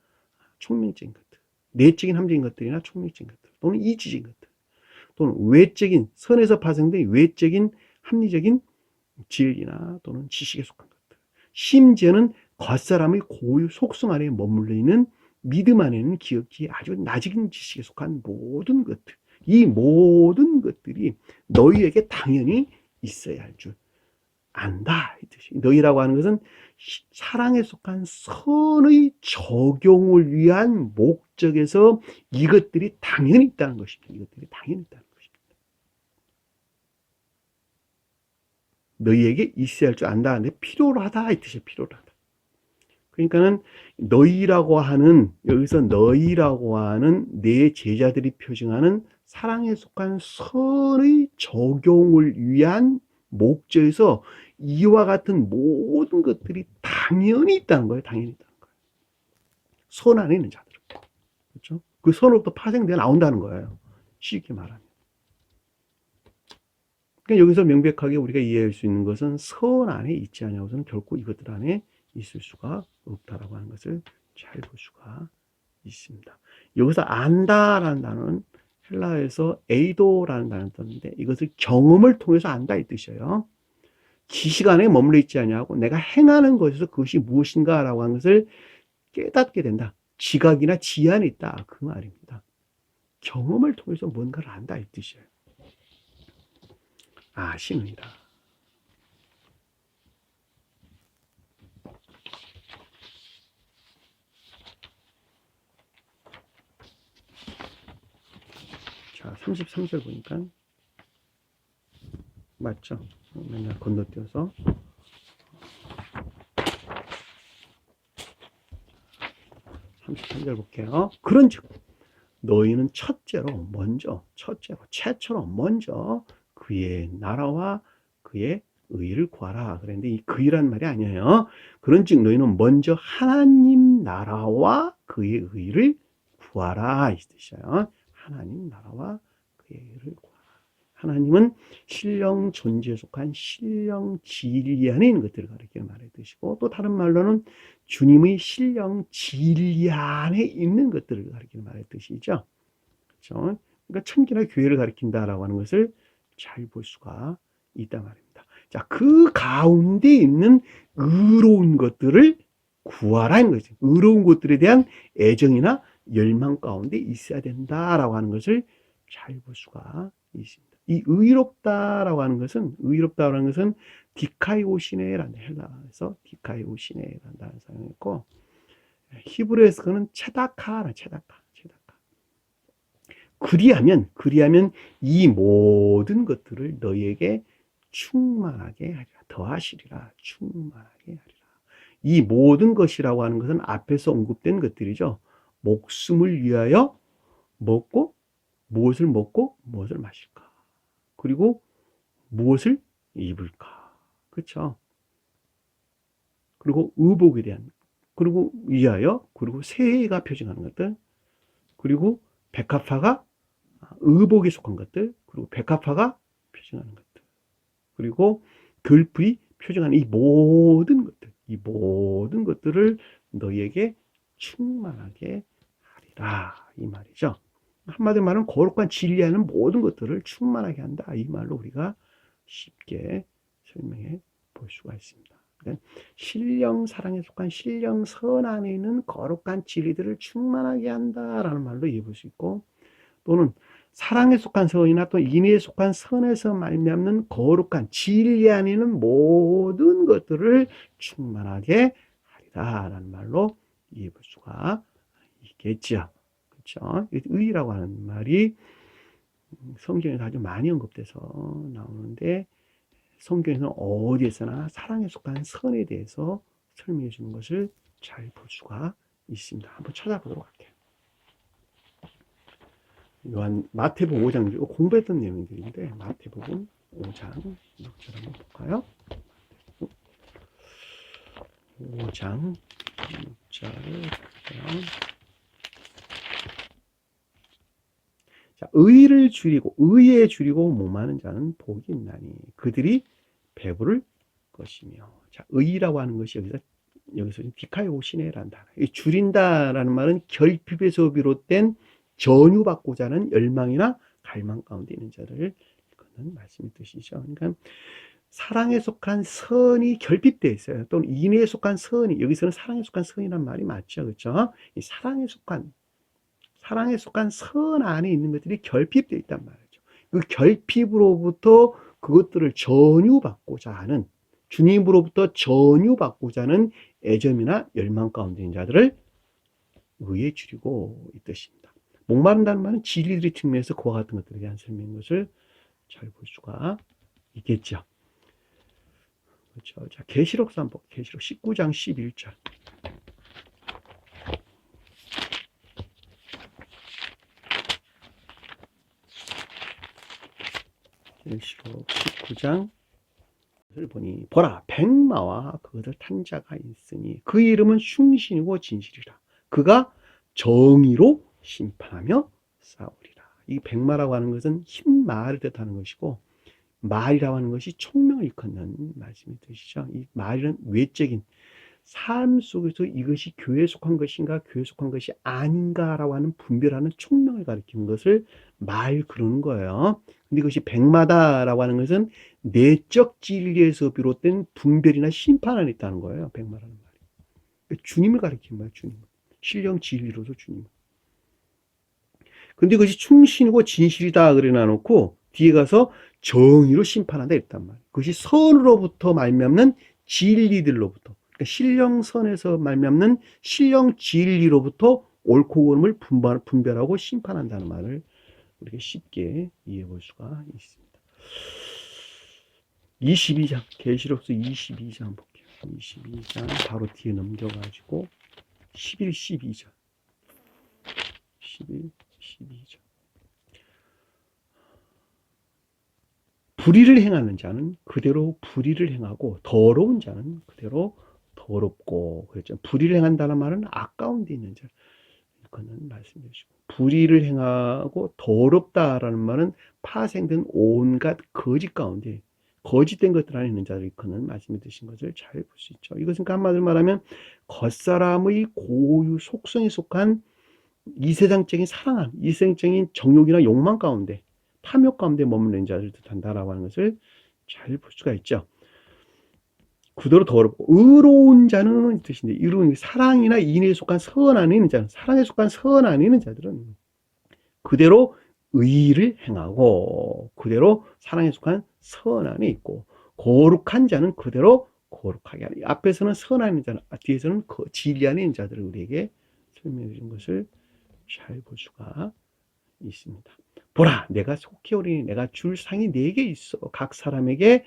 총명적인 것들, 내적인 합리적인 것들이나 총명적인 것들, 또는 이지적인 것들, 또는 외적인, 선에서 파생된 외적인 합리적인 진리나 또는 지식에 속한 것들, 심지어는 겉사람의 고유 속성 안에 머물러 있는 믿음 안에 있는 기억이 아주 낮은 지식에 속한 모든 것들, 이 모든 것들이 너희에게 당연히 있어야 할 줄 안다 이 뜻이. 너희라고 하는 것은 사랑에 속한 선의 적용을 위한 목적에서 이것들이 당연히 있다는 것입니다. 이것들이 당연히 있다는 것입니다. 너희에게 있어야 할 줄 안다. 근데 필요로 하다 이 뜻이에요. 필요로 하다. 그러니까는 너희라고 하는, 여기서 너희라고 하는 내 제자들이 표징하는 사랑에 속한 선의 적용을 위한 목적에서 이와 같은 모든 것들이 당연히 있다는 거예요. 당연히 있다는 거예요. 선 안에 있는 자들은. 그렇죠? 그 선으로부터 파생되어 나온다는 거예요. 쉽게 말하면. 그러니까 여기서 명백하게 우리가 이해할 수 있는 것은 선 안에 있지 않냐고서는 결코 이것들 안에 있을 수가 없다라고 하는 것을 잘 볼 수가 있습니다. 여기서 안다라는 단어는 헬라어에서 에이도라는 단어를 썼는데, 이것을 경험을 통해서 안다 이 뜻이에요. 지식 안에 머물러 있지 않냐고, 내가 행하는 것에서 그것이 무엇인가라고 하는 것을 깨닫게 된다. 지각이나 지안이 있다 그 말입니다. 경험을 통해서 뭔가를 안다 이 뜻이에요. 아십니다. 자, 33절 보니까 맞죠? 맨날 건너뛰어서 33절 볼게요. 그런즉 너희는 첫째로 최초로 먼저 그의 나라와 그의 의를 구하라. 그런데 이 그이란 말이 아니에요. 그런즉 너희는 먼저 하나님 나라와 그의 의를 구하라 이 뜻이에요. 하나님 나라와 그의 의를 구하라. 하나님은 신령 존재에 속한 신령 진리 안에 있는 것들을 가리키는 말의 뜻이고, 또 다른 말로는 주님의 신령 진리 안에 있는 것들을 가리키는 말의 뜻이죠. 그렇죠? 그러니까 천기나 교회를 가리킨다라고 하는 것을 잘 볼 수가 있단 말입니다. 자, 그 가운데 있는 의로운 것들을 구하라는 거죠. 의로운 것들에 대한 애정이나 열망 가운데 있어야 된다라고 하는 것을 잘 볼 수가 있습니다. 이 의롭다라고 하는 것은, 디카이오시네라는, 헬라에서 디카이오시네라는 단어를 사용했고, 히브리어에서 그는 체다카. 그리하면 이 모든 것들을 너희에게 충만하게 하리라. 더하시리라. 충만하게 하리라. 이 모든 것이라고 하는 것은 앞에서 언급된 것들이죠. 목숨을 위하여 무엇을 먹고 무엇을 마실까, 그리고 무엇을 입을까, 그렇죠? 그리고 의복에 대한, 그리고 위하여, 그리고 새해가 표징하는 것들, 그리고 백합화가 의복에 속한 것들, 그리고 백합화가 표징하는 것들, 그리고 들풀이 표정하는 이 모든 것들을 너희에게 충만하게 하리라 이 말이죠. 한마디로 말하면 거룩한 진리하는 모든 것들을 충만하게 한다 이 말로 우리가 쉽게 설명해 볼 수가 있습니다. 신령 사랑에 속한 신령 선 안에 있는 거룩한 진리들을 충만하게 한다라는 말로 이해해 볼 수 있고, 또는 사랑에 속한 선이나 또 인애에 속한 선에서 말미암는 거룩한 진리 안에 있는 모든 것들을 충만하게 하리라라는 말로 이해해 볼 수가 있겠죠. 그렇죠? 의라고 하는 말이 성경에서 아주 많이 언급돼서 나오는데, 성경에서는 어디에서나 사랑에 속한 선에 대해서 설명해 주는 것을 잘 볼 수가 있습니다. 한번 찾아보도록 할게요. 마태복음 5장, 공부했던 내용들인데 마태복음 5장 6절 한번 볼까요? 5장 6절. 자, 의를 줄이고 의에 줄이고 목마른 자는 복이 있나니 그들이 배부를 것이며. 자, 의라고 하는 것이 여기서 디카이오시네라는 단어. 줄인다라는 말은 결핍에서 비롯된 전유받고자 하는 열망이나 갈망 가운데 있는 자를 이거는 말씀의 뜻이죠. 그러니까 사랑에 속한 선이 결핍되어 있어요. 또는 인애에 속한 선이, 여기서는 사랑에 속한 선이란 말이 맞죠. 그렇죠? 이 사랑에 속한 선 안에 있는 것들이 결핍되어 있단 말이죠. 그 결핍으로부터 그것들을 전유받고자 하는, 주님으로부터 전유받고자 하는 애점이나 열망 가운데 있는 자들을 의에 줄이고 이 뜻입니다. 목마른다는 말은 진리들의 측면에서 그와 같은 것들에 대한 설명인 것을 잘 볼 수가 있겠죠. 그렇죠. 자, 계시록서 한번, 계시록 19장 11절. 계시록 19장 을 보니 보라 백마와 그것을 탄 자가 있으니 그 이름은 흉신이고 진실이라. 그가 정의로 심판하며 싸우리라. 이 백마라고 하는 것은 흰 말을 뜻하는 것이고, 말이라고 하는 것이 총명을 일컫는 말씀이 뜻이죠. 이 말은 외적인 삶 속에서 이것이 교회에 속한 것인가 교회에 속한 것이 아닌가라고 하는 분별하는 총명을 가리키는 것을 말 그러는 거예요. 근데 이것이 백마다라고 하는 것은 내적 진리에서 비롯된 분별이나 심판 안에 있다는 거예요. 백마라는 말이. 주님을 가리키는 거예요. 주님. 신령 진리로서 주님. 근데 그것이 충신이고 진실이다 그래 놔놓고 뒤에 가서 정의로 심판한다 이랬단 말이에요. 그것이 선으로부터 말미암는 진리들로부터, 그러니까 신령선에서 말미암는 신령 진리로부터 옳고 그름을 분별하고 심판한다는 말을 우리가 쉽게 이해해 볼 수가 있습니다. 22장, 계시록서 22장 볼게요. 22장 바로 뒤에 넘겨가지고 11, 12절. 11, 12절. 불의를 행하는 자는 그대로 불의를 행하고 더러운 자는 그대로 더럽고 그랬죠. 불의를 행한다는 말은 아까운 데 있는 자. 이거는 말씀해 주시고, 불의를 행하고 더럽다라는 말은 파생된 온갖 거짓 가운데 거짓된 것들 안에 있는 자를 일컫는 말씀이 드신 것을 잘 볼 수 있죠. 이것은 한마디로 말하면 겉사람의 고유 속성에 속한 이세상적인 사랑함, 이세상적인 정욕이나 욕망 가운데, 탐욕 가운데 머무는 자를 뜻한다라고 하는 것을 잘 볼 수가 있죠. 그대로 더럽고 의로운 자는 뜻인데, 의로운 사랑이나 인애에 속한 선 안에 있는 자는, 사랑에 속한 선 안에 있는 자들은 그대로 의를 행하고 그대로 사랑에 속한 선 안에 있고, 거룩한 자는 그대로 거룩하게 하는, 앞에서는 선 안에 있는 자는, 뒤에서는 진리 안에 있는 자들을 우리에게 설명해 준 것을 잘 볼 수가 있습니다. 보라, 내가 속히 오리니 내가 줄 상이 4개 있어. 각 사람에게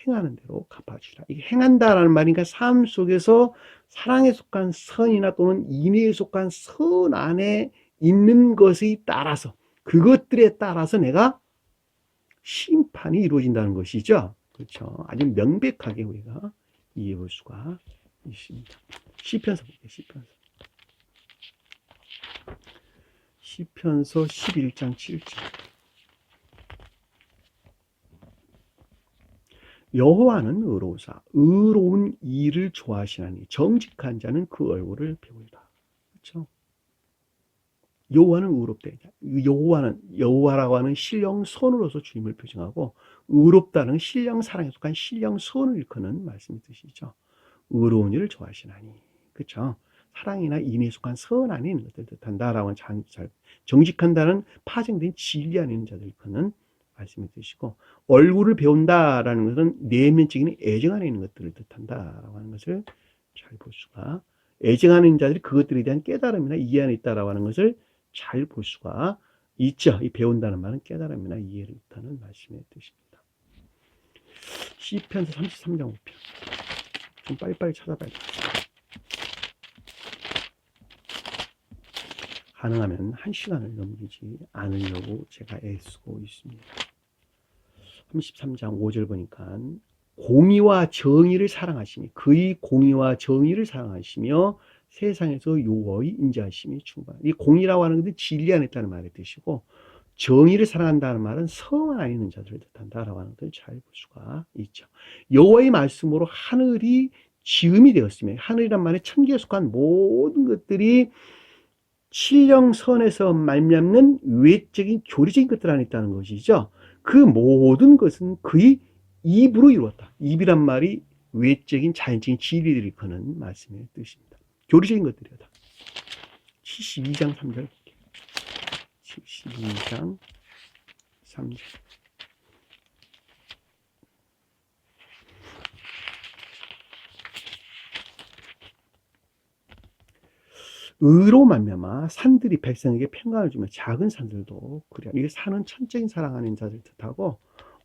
행하는 대로 갚아주라. 이게 행한다라는 말이니까 삶 속에서 사랑에 속한 선이나 또는 인애에 속한 선 안에 있는 것에 따라서, 그것들에 따라서 내가 심판이 이루어진다는 것이죠. 그렇죠. 아주 명백하게 우리가 이해해 볼 수가 있습니다. 시편서 볼게요. 시편서 11장 7절. 여호와는 의로우사 의로운 일을 좋아하시나니 정직한 자는 그 얼굴을 배우리라. 그렇죠? 여호와는 의롭다. 여호와라고 하는 신령 선으로서 주님을 표정하고 의롭다는 신령 사랑에 속한 신령 선을 일컫는 말씀의 뜻이죠. 의로운 일을 좋아하시나니. 그렇죠? 사랑이나 인에 속한 선 안에 있는 것들 뜻한다라고 하는 정직한다는 파생된 진리 안에 있는 자들 일컫는 말씀의 뜻이고, 얼굴을 배운다라는 것은 내면적인 애정 안에 있는 것들을 뜻한다라고 하는 것을 잘 볼 수가, 애정하는 자들이 그것들에 대한 깨달음이나 이해 안에 있다라고 하는 것을 잘 볼 수가 있죠. 이 배운다는 말은 깨달음이나 이해를 뜻하는 말씀의 뜻입니다. 시편서 33장 5편. 좀 빨리빨리 찾아봐야 돼요. 가능하면 1시간을 넘기지 않으려고 제가 애쓰고 있습니다. 33장 5절 보니까 공의와 정의를 사랑하시니 그의 공의와 정의를 사랑하시며 세상에서 요어의 인자하심이 충만한. 이 공의라고 하는 것은 진리 안에 있다는 말의 뜻이고, 정의를 사랑한다는 말은 성 안에 있는 자들을 뜻한다라고 하는 것을 잘 볼 수가 있죠. 여호와의 말씀으로 하늘이 지음이 되었으며, 하늘이란 말에 천지에 속한 모든 것들이 신령선에서 말미암는 외적인 교리적인 것들 안에 있다는 것이죠. 그 모든 것은 그의 입으로 이루었다. 입이란 말이 외적인 자연적인 진리들을 일컫는 말씀의 뜻입니다. 교리적인 것들이다. 72장 3절 볼게요. 72장 3절. 의로 말미암아 산들이 백성에게 평강을 주며 작은 산들도 그래. 이게 산은 천적인 사랑하는 자들 뜻하고,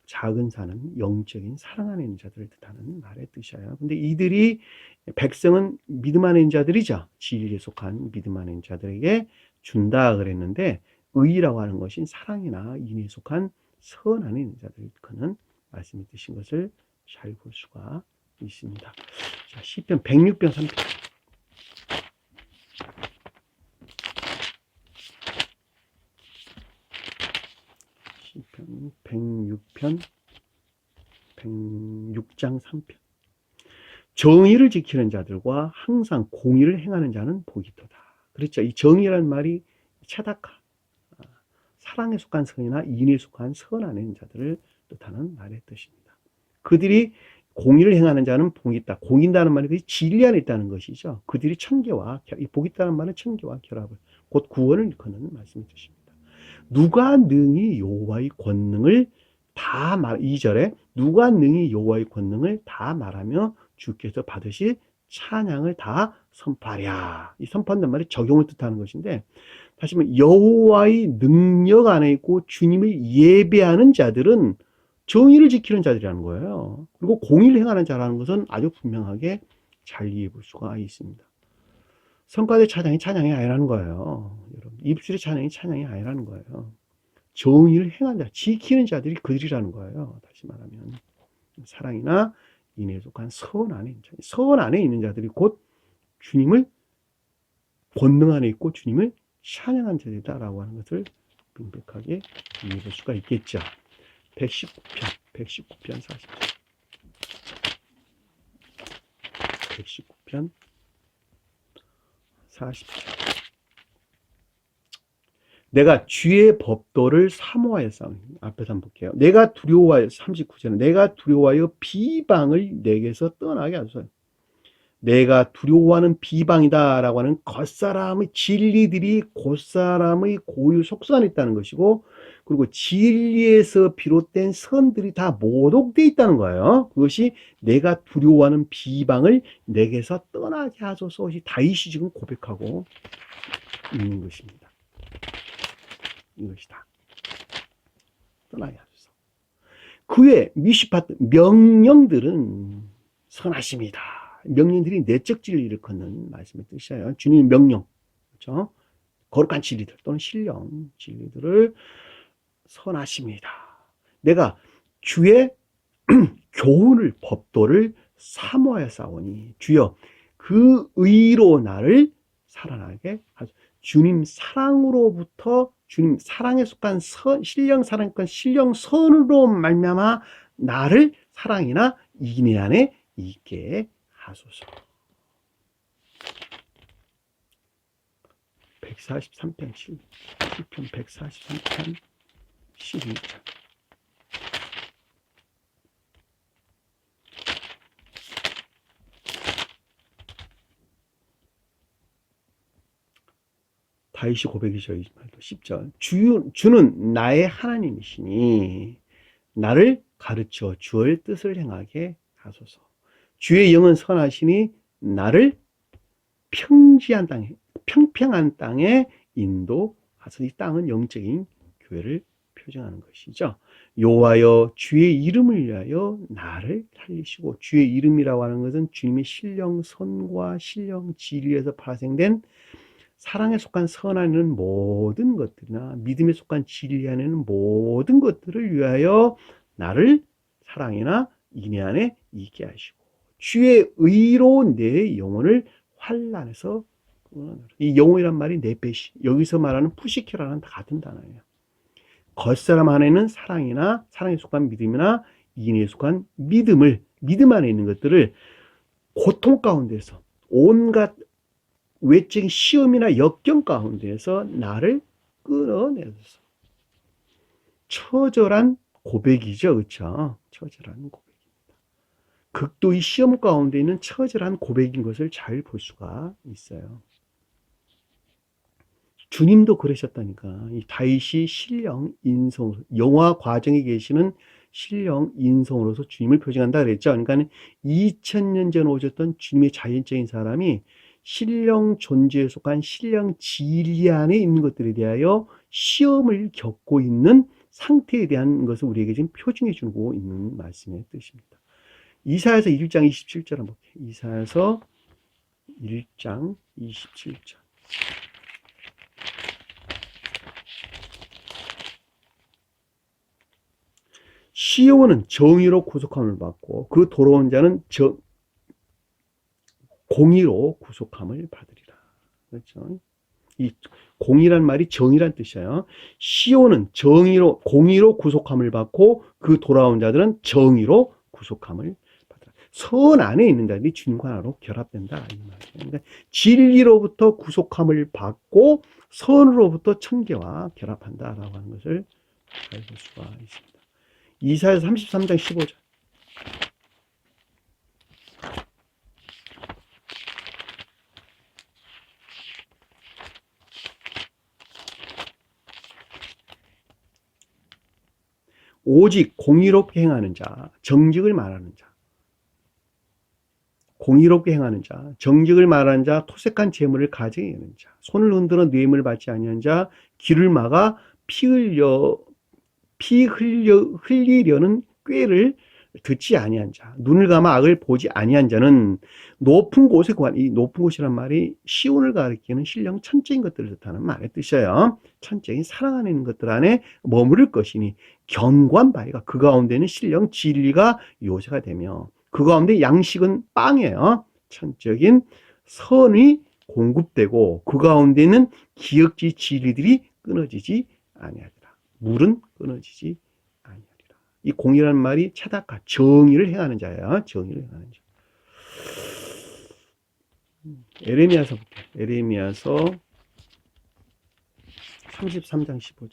작은 산은 영적인 사랑 안에 있는 자들을 뜻하는 말의 뜻이에요. 근데 이들이, 백성은 믿음 안에 있는 자들이죠. 진리에 속한 믿음 안에 있는 자들에게 준다 그랬는데, 의라고 하는 것이 사랑이나 인에 속한 선 안에 있는 자들을 일컫는 말씀이 뜻인 것을 잘 볼 수가 있습니다. 자, 시편 106편 3편. 시편 106편 106장 3편. 정의를 지키는 자들과 항상 공의를 행하는 자는 복이 있도다. 그렇죠. 이 정의라는 말이 차다카, 사랑에 속한 선이나 인에 속한 선 안에 있는 자들을 뜻하는 말의 뜻입니다. 그들이 공의를 행하는 자는 복이 있다. 공인다는 말이 그것이 진리 안에 있다는 것이죠. 그들이 천계와, 복이 있다는 말은 천계와 결합을, 곧 구원을 일컫는 말씀의 뜻입니다. 누가 능히 여호와의 권능을 다 2절에 누가 능히 여호와의 권능을 다 말하며 주께서 받으실 찬양을 다 선포하랴. 이 선포한단 말이 적용을 뜻하는 것인데, 다시 말해 여호와의 능력 안에 있고 주님을 예배하는 자들은 정의를 지키는 자들이라는 거예요. 그리고 공의를 행하는 자라는 것은 아주 분명하게 잘 이해해 볼 수가 있습니다. 성과대 찬양이 찬양이 아니라는 거예요. 여러분, 입술의 찬양이 찬양이 아니라는 거예요. 정의를 행하는 자, 지키는 자들이 그들이라는 거예요. 다시 말하면 사랑이나 인에 속한 선 안에 있는 자, 선 안에 있는 자들이 곧 주님을, 권능 안에 있고 주님을 찬양한 자들이다라고 하는 것을 명백하게 이해해 볼 수가 있겠죠. 119편 40절. 119편 40절. 내가 주의 법도를 사모하여 싸우니. 앞에서 한번 볼게요. 내가 두려워하여, 39절에 내가 두려워하여 비방을 내게서 떠나게 하소서. 내가 두려워하는 비방이다 라고 하는 겉사람의 진리들이 곧사람의 고유 속성 안에 있다는 것이고, 그리고 진리에서 비롯된 선들이 다 모독되어 있다는 거예요. 그것이 내가 두려워하는 비방을 내게서 떠나게 하소서. 다윗이 지금 고백하고 있는 것입니다. 이것이다. 떠나게 하소서. 그의 미시파트 명령들은 선하십니다. 명령들이 내적 진리를 일컫는 말씀의 뜻이에요. 주님의 명령, 그렇죠? 거룩한 진리들 또는 신령 진리들을 선하십니다. 내가 주의 교훈을, 법도를 사모하여 싸우니 주여 그 의로 나를 살아나게 하소서. 주님 사랑으로부터, 주님 사랑에 속한 선, 신령 사랑과 신령 선으로 말미암아 나를 사랑이나 인애 안에 있게 하소서. 143편 7편 143편 12장. 다윗이 고백이죠. 10절. 주는 나의 하나님이시니 나를 가르쳐 주의 뜻을 행하게 하소서. 주의 영은 선하시니 나를 평평한 땅에 인도하소서. 이 땅은 영적인 교회를 표정하는 것이죠. 여호와여 주의 이름을 위하여 나를 살리시고, 주의 이름이라고 하는 것은 주님의 신령 선과 신령 진리에서 파생된 사랑에 속한 선 안에는 모든 것들이나 믿음에 속한 진리 안에는 모든 것들을 위하여 나를 사랑이나 인애 안에 있게 하시고, 주의 의로 내 영혼을 환난에서 끊어내라. 이 영혼이란 말이 네페시, 여기서 말하는 푸시케라는 같은 단어예요. 겉사람 안에는 사랑이나 사랑에 속한 믿음이나 인애에 속한 믿음 안에 있는 것들을 고통 가운데서, 온갖 외적인 시험이나 역경 가운데에서 나를 끌어내서, 처절한 고백이죠. 그렇죠? 처절한 고백입니다. 극도의 시험 가운데 있는 처절한 고백인 것을 잘 볼 수가 있어요. 주님도 그러셨다니까. 이 다윗이 신령 인성, 영화 과정에 계시는 신령 인성으로서 주님을 표징한다 그랬죠. 그러니까 2000년 전 오셨던 주님의 자연적인 사람이 신령 존재에 속한 신령 진리 안에 있는 것들에 대하여 시험을 겪고 있는 상태에 대한 것을 우리에게 지금 표징해 주고 있는 말씀의 뜻입니다. 이사야서 1장 27절 한번 볼게요. 이사야서 1장 27절. 시온은 정의로 구속함을 받고 그 돌아온 자는 공의로 구속함을 받으리라. 그렇죠? 이 공의란 말이 정의란 뜻이에요. 시온은 공의로 구속함을 받고 그 돌아온 자들은 정의로 구속함을 받으라. 선 안에 있는 자들이 주님과 나로 결합된다. 이 말이에요. 그러니까 진리로부터 구속함을 받고 선으로부터 청계와 결합한다라고 하는 것을 알 수가 있습니다. 이사야 33장 15절. 오직 공의롭게 행하는 자, 정직을 말하는 자, 공의롭게 행하는 자, 정직을 말하는 자, 토색한 재물을 가지게 하는 자, 손을 흔들어 뇌물 받지 아니한 자, 귀를 막아 피 흘리려는 꾀를 듣지 아니한 자, 눈을 감아 악을 보지 아니한 자는 높은 곳에 거한, 이 높은 곳이란 말이 시온을 가리키는 신령 천적인 것들을 뜻하는 말의 뜻이에요. 천적인 사랑 안에 있는 것들 안에 머무를 것이니 견고한 바위가, 그 가운데는 신령 진리가 요새가 되며 그 가운데 양식은 빵이에요. 천적인 선이 공급되고 그 가운데는 기억지 진리들이 끊어지지 아니하리라. 물은 끊어지지 아니하리라. 이 공이라는 말이 차다카, 정의를 행하는 자예요. 정의를 행하는 자. 에레미야서 볼게요. 에레미야서 33장 15절.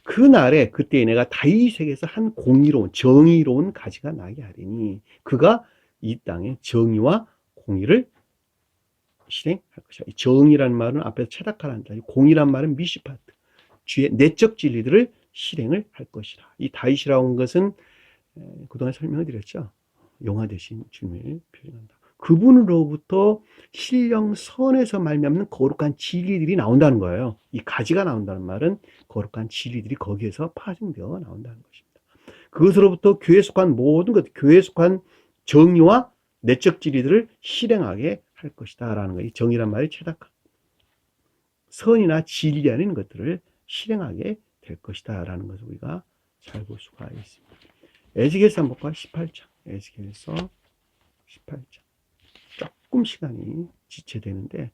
그날에, 그때 내가 다윗에게서 한 공의로운, 정의로운 가지가 나게 하리니 그가 이 땅에 정의와 공의를 실행할 것이다. 이 정의란 말은 앞에서 체다카라는 자, 공의란 말은 미시파트, 주의 내적 진리들을 실행을 할 것이라. 이 다윗이라고 하는 것은 그동안 설명을 드렸죠. 영화 대신 주님을 표현한다. 그분으로부터 신령 선에서 말미암는 거룩한 진리들이 나온다는 거예요. 이 가지가 나온다는 말은 거룩한 진리들이 거기에서 파생되어 나온다는 것입니다. 그것으로부터 교회에 속한 모든 것, 교회에 속한 정의와 내적 진리들을 실행하게 할 것이다 라는 거예요. 이 정의란 말이 최다카, 선이나 진리 안에 있는 것들을 실행하게 될 것이다 라는 것을 우리가 잘 볼 수가 있습니다. 에스겔서 한번 볼까요? 18장. 에스겔서 18장. 조금 시간이 지체되는데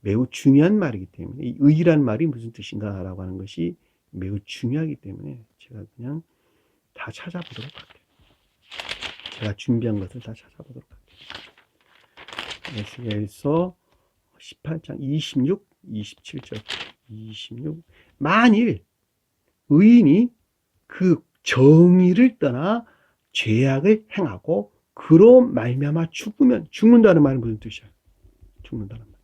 매우 중요한 말이기 때문에 이 의란 말이 무슨 뜻인가 라고 하는 것이 매우 중요하기 때문에 제가 그냥 다 찾아보도록 할게요. 제가 준비한 것을 다 찾아보도록 할게요. 에스겔서 18장 26, 27절 26. 만일 의인이 그 정의를 떠나 죄악을 행하고 그로 말미암아 죽으면, 죽는다는 말은 무슨 뜻이야? 죽는다는 말.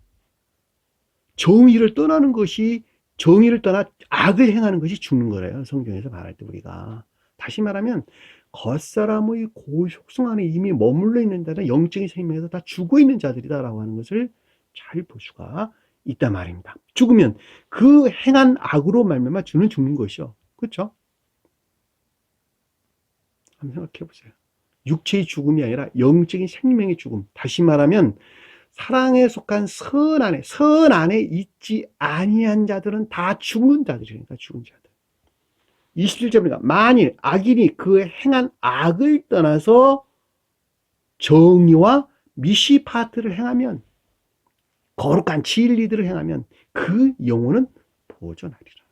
정의를 떠나는 것이, 정의를 떠나 악을 행하는 것이 죽는 거래요. 성경에서 말할 때 우리가. 다시 말하면 겉사람의 고의 속성 안에 이미 머물러 있는 자는 영적인 생명에서 다 죽어 있는 자들이다라고 하는 것을 잘 볼 수가 있단 말입니다. 죽으면 그 행한 악으로 말미암아 주는 죽는 것이요. 그렇죠? 한번 생각해 보세요. 육체의 죽음이 아니라 영적인 생명의 죽음. 다시 말하면 사랑에 속한 선 안에 있지 아니한 자들은 다 죽은 자들이니까 죽은 자들. 27절입니다. 만일 악인이 그 행한 악을 떠나서 정의와 미시파트를 행하면, 거룩한 진리들을 행하면 그 영혼은 보존하리라.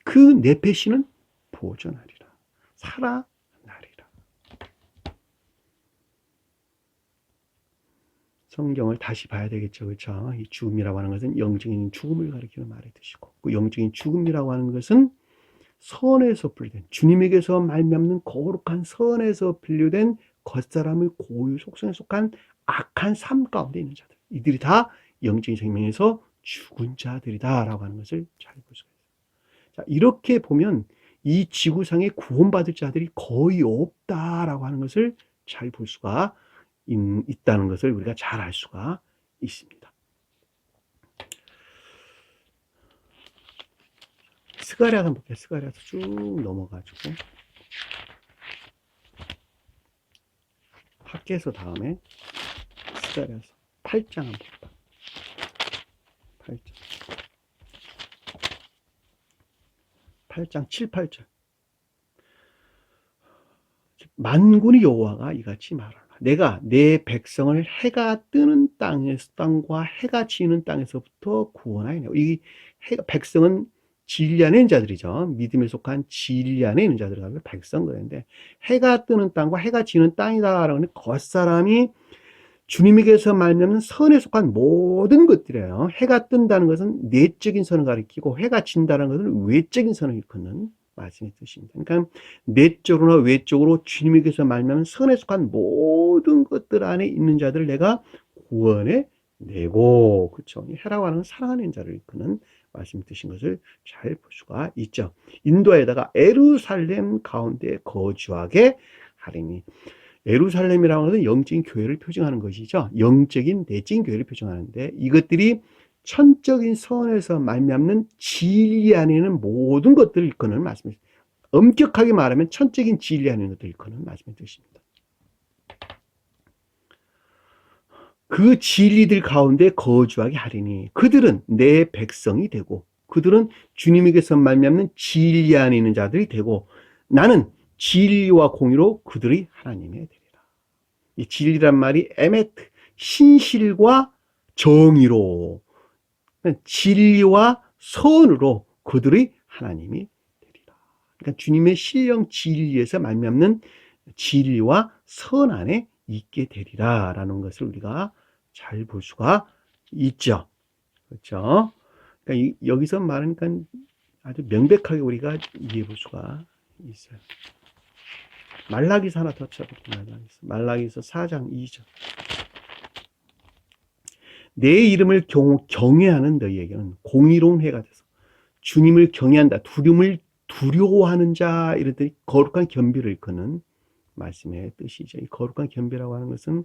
그 네페시는 보존하리라. 살아나리라. 성경을 다시 봐야 되겠죠. 그렇죠? 이 죽음이라고 하는 것은 영적인 죽음을 가리키는 말의 뜻이고, 그 영적인 죽음이라고 하는 것은 선에서 분류된, 주님에게서 말미암는 거룩한 선에서 분류된 겉사람의 고유 속성에 속한 악한 삶 가운데 있는 자들, 이들이 다 영적인 생명에서 죽은 자들이다 라고 하는 것을 잘 볼 수가 있어요. 자, 이렇게 보면 이 지구상에 구원받을 자들이 거의 없다라고 하는 것을 잘 볼 수가 있다는 것을 우리가 잘 알 수가 있습니다. 스가랴서 한번 볼게요. 스가랴서 쭉 넘어가지고 학개서 다음에 스가랴서 8장 한번 볼까. 8장 7, 8절. 만군의 여호와가 이같이 말하라. 내가 내 백성을 해가 뜨는 땅과 해가 지는 땅에서부터 구원하여. 이 백성은 진리 안에 있는 자들이죠. 믿음에 속한 진리 안에 있는 자들이 백성 그랬는데, 해가 뜨는 땅과 해가 지는 땅이다라고 하는 겉사람이 주님에게서 말하면 선에 속한 모든 것들이에요. 해가 뜬다는 것은 내적인 선을 가리키고, 해가 진다는 것은 외적인 선을 일컫는 말씀의 뜻입니다. 그러니까 내적으로나 외적으로 주님에게서 말하면 선에 속한 모든 것들 안에 있는 자들을 내가 구원해 내고, 그렇죠? 해라고 하는 사랑하는 자를 일컫는 말씀의 뜻인 것을 잘 볼 수가 있죠. 인도에다가 예루살렘 가운데 거주하게 하리니. 예루살렘이라고 하는 것은 영적인 교회를 표징하는 것이죠. 영적인 내적인 교회를 표징하는데, 이것들이 천적인 선에서 말미암는 진리 안에 있는 모든 것들을 일컫는 말씀입니다. 엄격하게 말하면 천적인 진리 안에 있는 것들을 일컫는 말씀의 뜻입니다. 그 진리들 가운데 거주하게 하리니 그들은 내 백성이 되고, 그들은 주님에게서 말미암는 진리 안에 있는 자들이 되고, 나는 진리와 공의로 그들이 하나님이 되리라. 이 진리란 말이 에메트, 신실과 정의로, 진리와 선으로 그들의 하나님이 되리라. 그러니까 주님의 신령 진리에서 말미암는 진리와 선 안에 있게 되리라라는 것을 우리가 잘 볼 수가 있죠. 그렇죠? 그러니까 여기서 말하니까 아주 명백하게 우리가 이해해 볼 수가 있어요. 말라기서 하나 더 쳐볼게요. 말라기서 4장 2절. 내 이름을 경외하는 너희에게는 공의로운 해가 돼서 주님을 경외한다, 두려워하는 자, 이랬더니 거룩한 겸비를 일컫는 말씀의 뜻이죠. 이 거룩한 겸비라고 하는 것은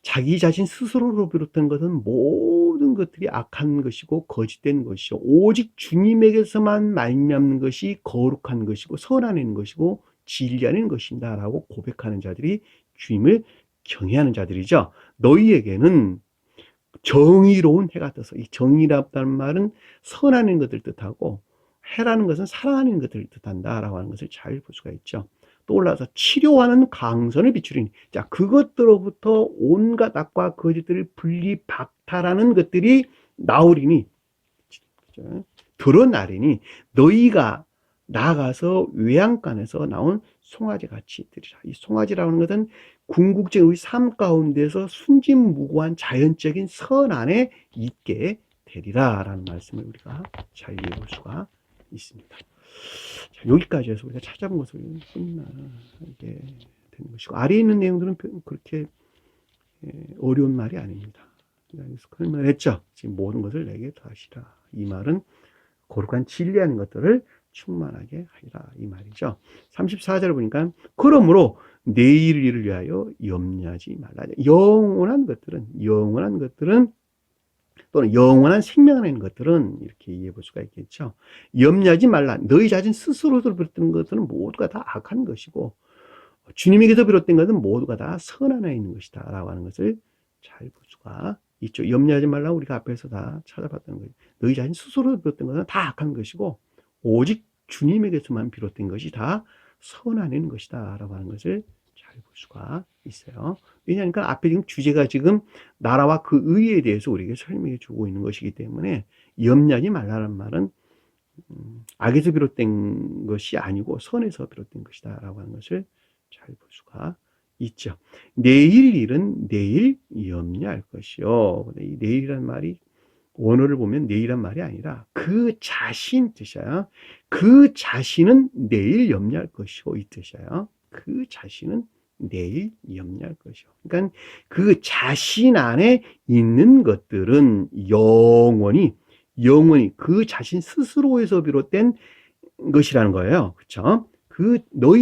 자기 자신 스스로로 비롯된 것은 모든 것들이 악한 것이고 거짓된 것이요, 오직 주님에게서만 말미암는 것이 거룩한 것이고 선안에 있는 것이고 진리 안에 있는 것이다 라고 고백하는 자들이 주님을 경외하는 자들이죠. 너희에게는 정의로운 해가 떠서, 이 정의라는 말은 선 안에 있는 것들을 뜻하고, 해라는 것은 사랑하는 것들을 뜻한다 라고 하는 것을 잘 볼 수가 있죠. 또 올라서 치료하는 강선을 비추리니, 자, 그것들로부터 온갖 악과 거짓들을 분리 박탈하는 것들이 나오리니, 드러나리니 너희가 나가서 외양간에서 나온 송아지 같이 되리라. 이 송아지라는 것은 궁극적인 우리 삶 가운데서 순진무구한 자연적인 선 안에 있게 되리라 라는 말씀을 우리가 잘 이해해 볼 수가 있습니다. 자, 여기까지 해서 우리가 찾아본 것을 끝나게 되는 것이고, 아래에 있는 내용들은 그렇게 어려운 말이 아닙니다. 그래서 그런 말 했죠. 지금 모든 것을 내게 더하시라. 이 말은 거룩한 진리하는 것들을 충만하게 하리라 이 말이죠. 34절 보니까 그러므로 내일 일을 위하여 염려하지 말라. 영원한 것들은 또는 영원한 생명 안에 있는 것들은 이렇게 이해해 볼 수가 있겠죠. 염려하지 말라. 너희 자신 스스로서 비롯된 것들은 모두가 다 악한 것이고 주님에게서 비롯된 것은 모두가 다 선 안에 있는 것이다 라고 하는 것을 잘 볼 수가 있죠. 염려하지 말라 우리가 앞에서 다 찾아봤던 거예요. 너희 자신 스스로서 비롯된 것은 다 악한 것이고 오직 주님에게서만 비롯된 것이 다 선 안에 있는 것이다 라고 하는 것을 잘 볼 수가 있어요. 왜냐하니까 앞에 지금 주제가 지금 나라와 그 의에 대해서 우리에게 설명해 주고 있는 것이기 때문에 염려하지 말라는 말은 악에서 비롯된 것이 아니고 선에서 비롯된 것이다 라고 하는 것을 잘 볼 수가 있죠. 내일 일은 내일 염려할 것이요. 이 내일이란 말이 원어를 보면 내일이란 말이 아니라 그 자신 뜻이야. 그 자신은 내일 염려할 것이고 이 뜻이에요. 그 자신은 내일 염려할 것이요. 그러니까 그 자신 안에 있는 것들은 영원히 그 자신 스스로에서 비롯된 것이라는 거예요. 그렇죠? 너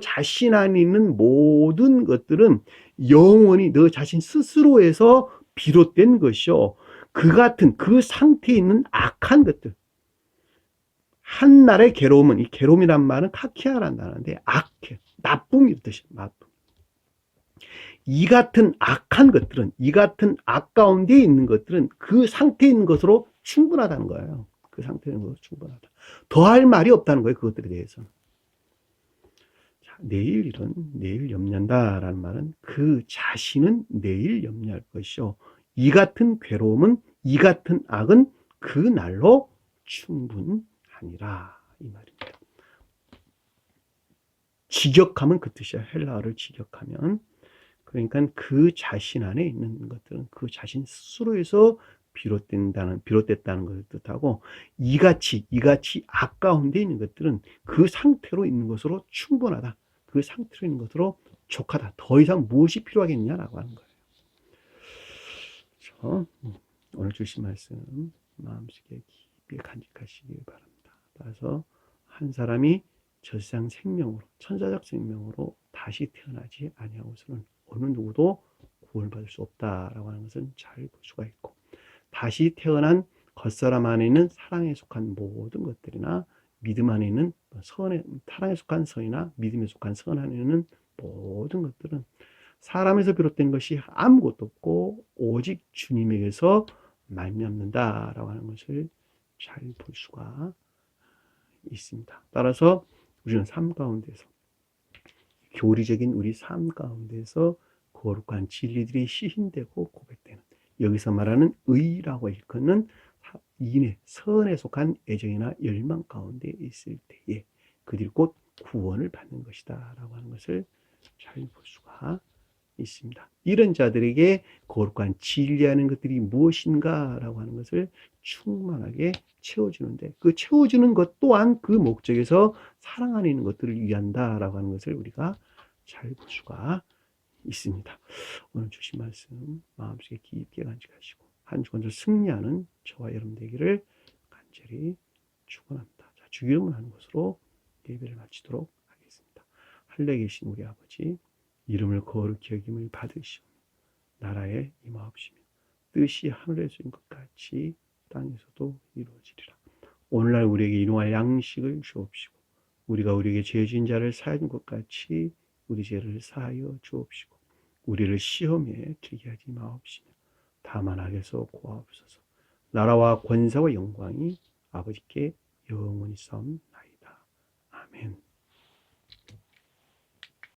자신 안에 있는 모든 것들은 영원히 너 자신 스스로에서 비롯된 것이요. 그 상태에 있는 악한 것들. 한날의 괴로움은, 이 괴로움이란 말은 카키아라는 단어인데, 악해. 나쁨이 뜻이에요. 나쁨. 이 같은 악한 것들은, 이 같은 악 가운데 있는 것들은 그 상태에 있는 것으로 충분하다는 거예요. 그 상태에 있는 것으로 충분하다. 더할 말이 없다는 거예요. 그것들에 대해서는. 내일 일은 내일 염려한다라는 말은 그 자신은 내일 염려할 것이요. 이 같은 괴로움은, 이 같은 악은 그 날로 충분하니라 이 말입니다. 직역하면 그 뜻이야. 헬라어를 직역하면. 그러니까 그 자신 안에 있는 것들은 그 자신 스스로에서 비롯됐다는 것을 뜻하고 이같이 악 가운데 있는 것들은 그 상태로 있는 것으로 충분하다. 그 상태로 있는 것으로 족하다. 더 이상 무엇이 필요하겠냐라고 하는 거예요. 그렇죠? 오늘 주신 말씀 마음속에 깊이 간직하시기 바랍니다. 따라서 한 사람이 저 세상 생명으로, 천사적 생명으로 다시 태어나지 아니하고서는 어느 누구도 구원받을 수 없다라고 하는 것은 잘 볼 수가 있고, 다시 태어난 겉사람 안에 있는 사랑에 속한 모든 것들이나 믿음 안에 있는 사랑에 속한 선이나 믿음에 속한 선 안에 있는 모든 것들은 사람에서 비롯된 것이 아무것도 없고 오직 주님에게서 말미암는다라고 하는 것을 잘 볼 수가 있습니다. 따라서 우리는 삶 가운데서, 교리적인 우리 삶 가운데서 거룩한 진리들이 시인되고 고백되는, 여기서 말하는 의라고 일컫는 인의 선에 속한 애정이나 열망 가운데 있을 때에 그들이 곧 구원을 받는 것이다 라고 하는 것을 잘 볼 수가 있습니다. 이런 자들에게 거룩한 진리하는 것들이 무엇인가 라고 하는 것을 충만하게 채워주는데, 그 채워주는 것 또한 그 목적에서 사랑 안에 있는 것들을 위한다 라고 하는 것을 우리가 잘 볼 수가 있습니다. 오늘 주신 말씀 마음속에 깊게 간직하시고 한 주간을 승리하는 저와 여러분 되기를 간절히 축원합니다. 자, 주기도문 하는 것으로 예배를 마치도록 하겠습니다. 하늘에 계신 우리 아버지, 이름을 거룩히 여김을 받으시오. 나라에 임하옵시며 뜻이 하늘에서인 것 같이 땅에서도 이루어지리라. 오늘날 우리에게 일용할 양식을 주옵시고 우리가 우리에게 죄 지은 자를 사하여 준 것 같이 우리 죄를 사하여 주옵시고 우리를 시험에 들게 하지 마옵시며 다만 악에서 구하옵소서. 나라와 권세와 영광이 아버지께 영원히 싸움나이다. 아멘.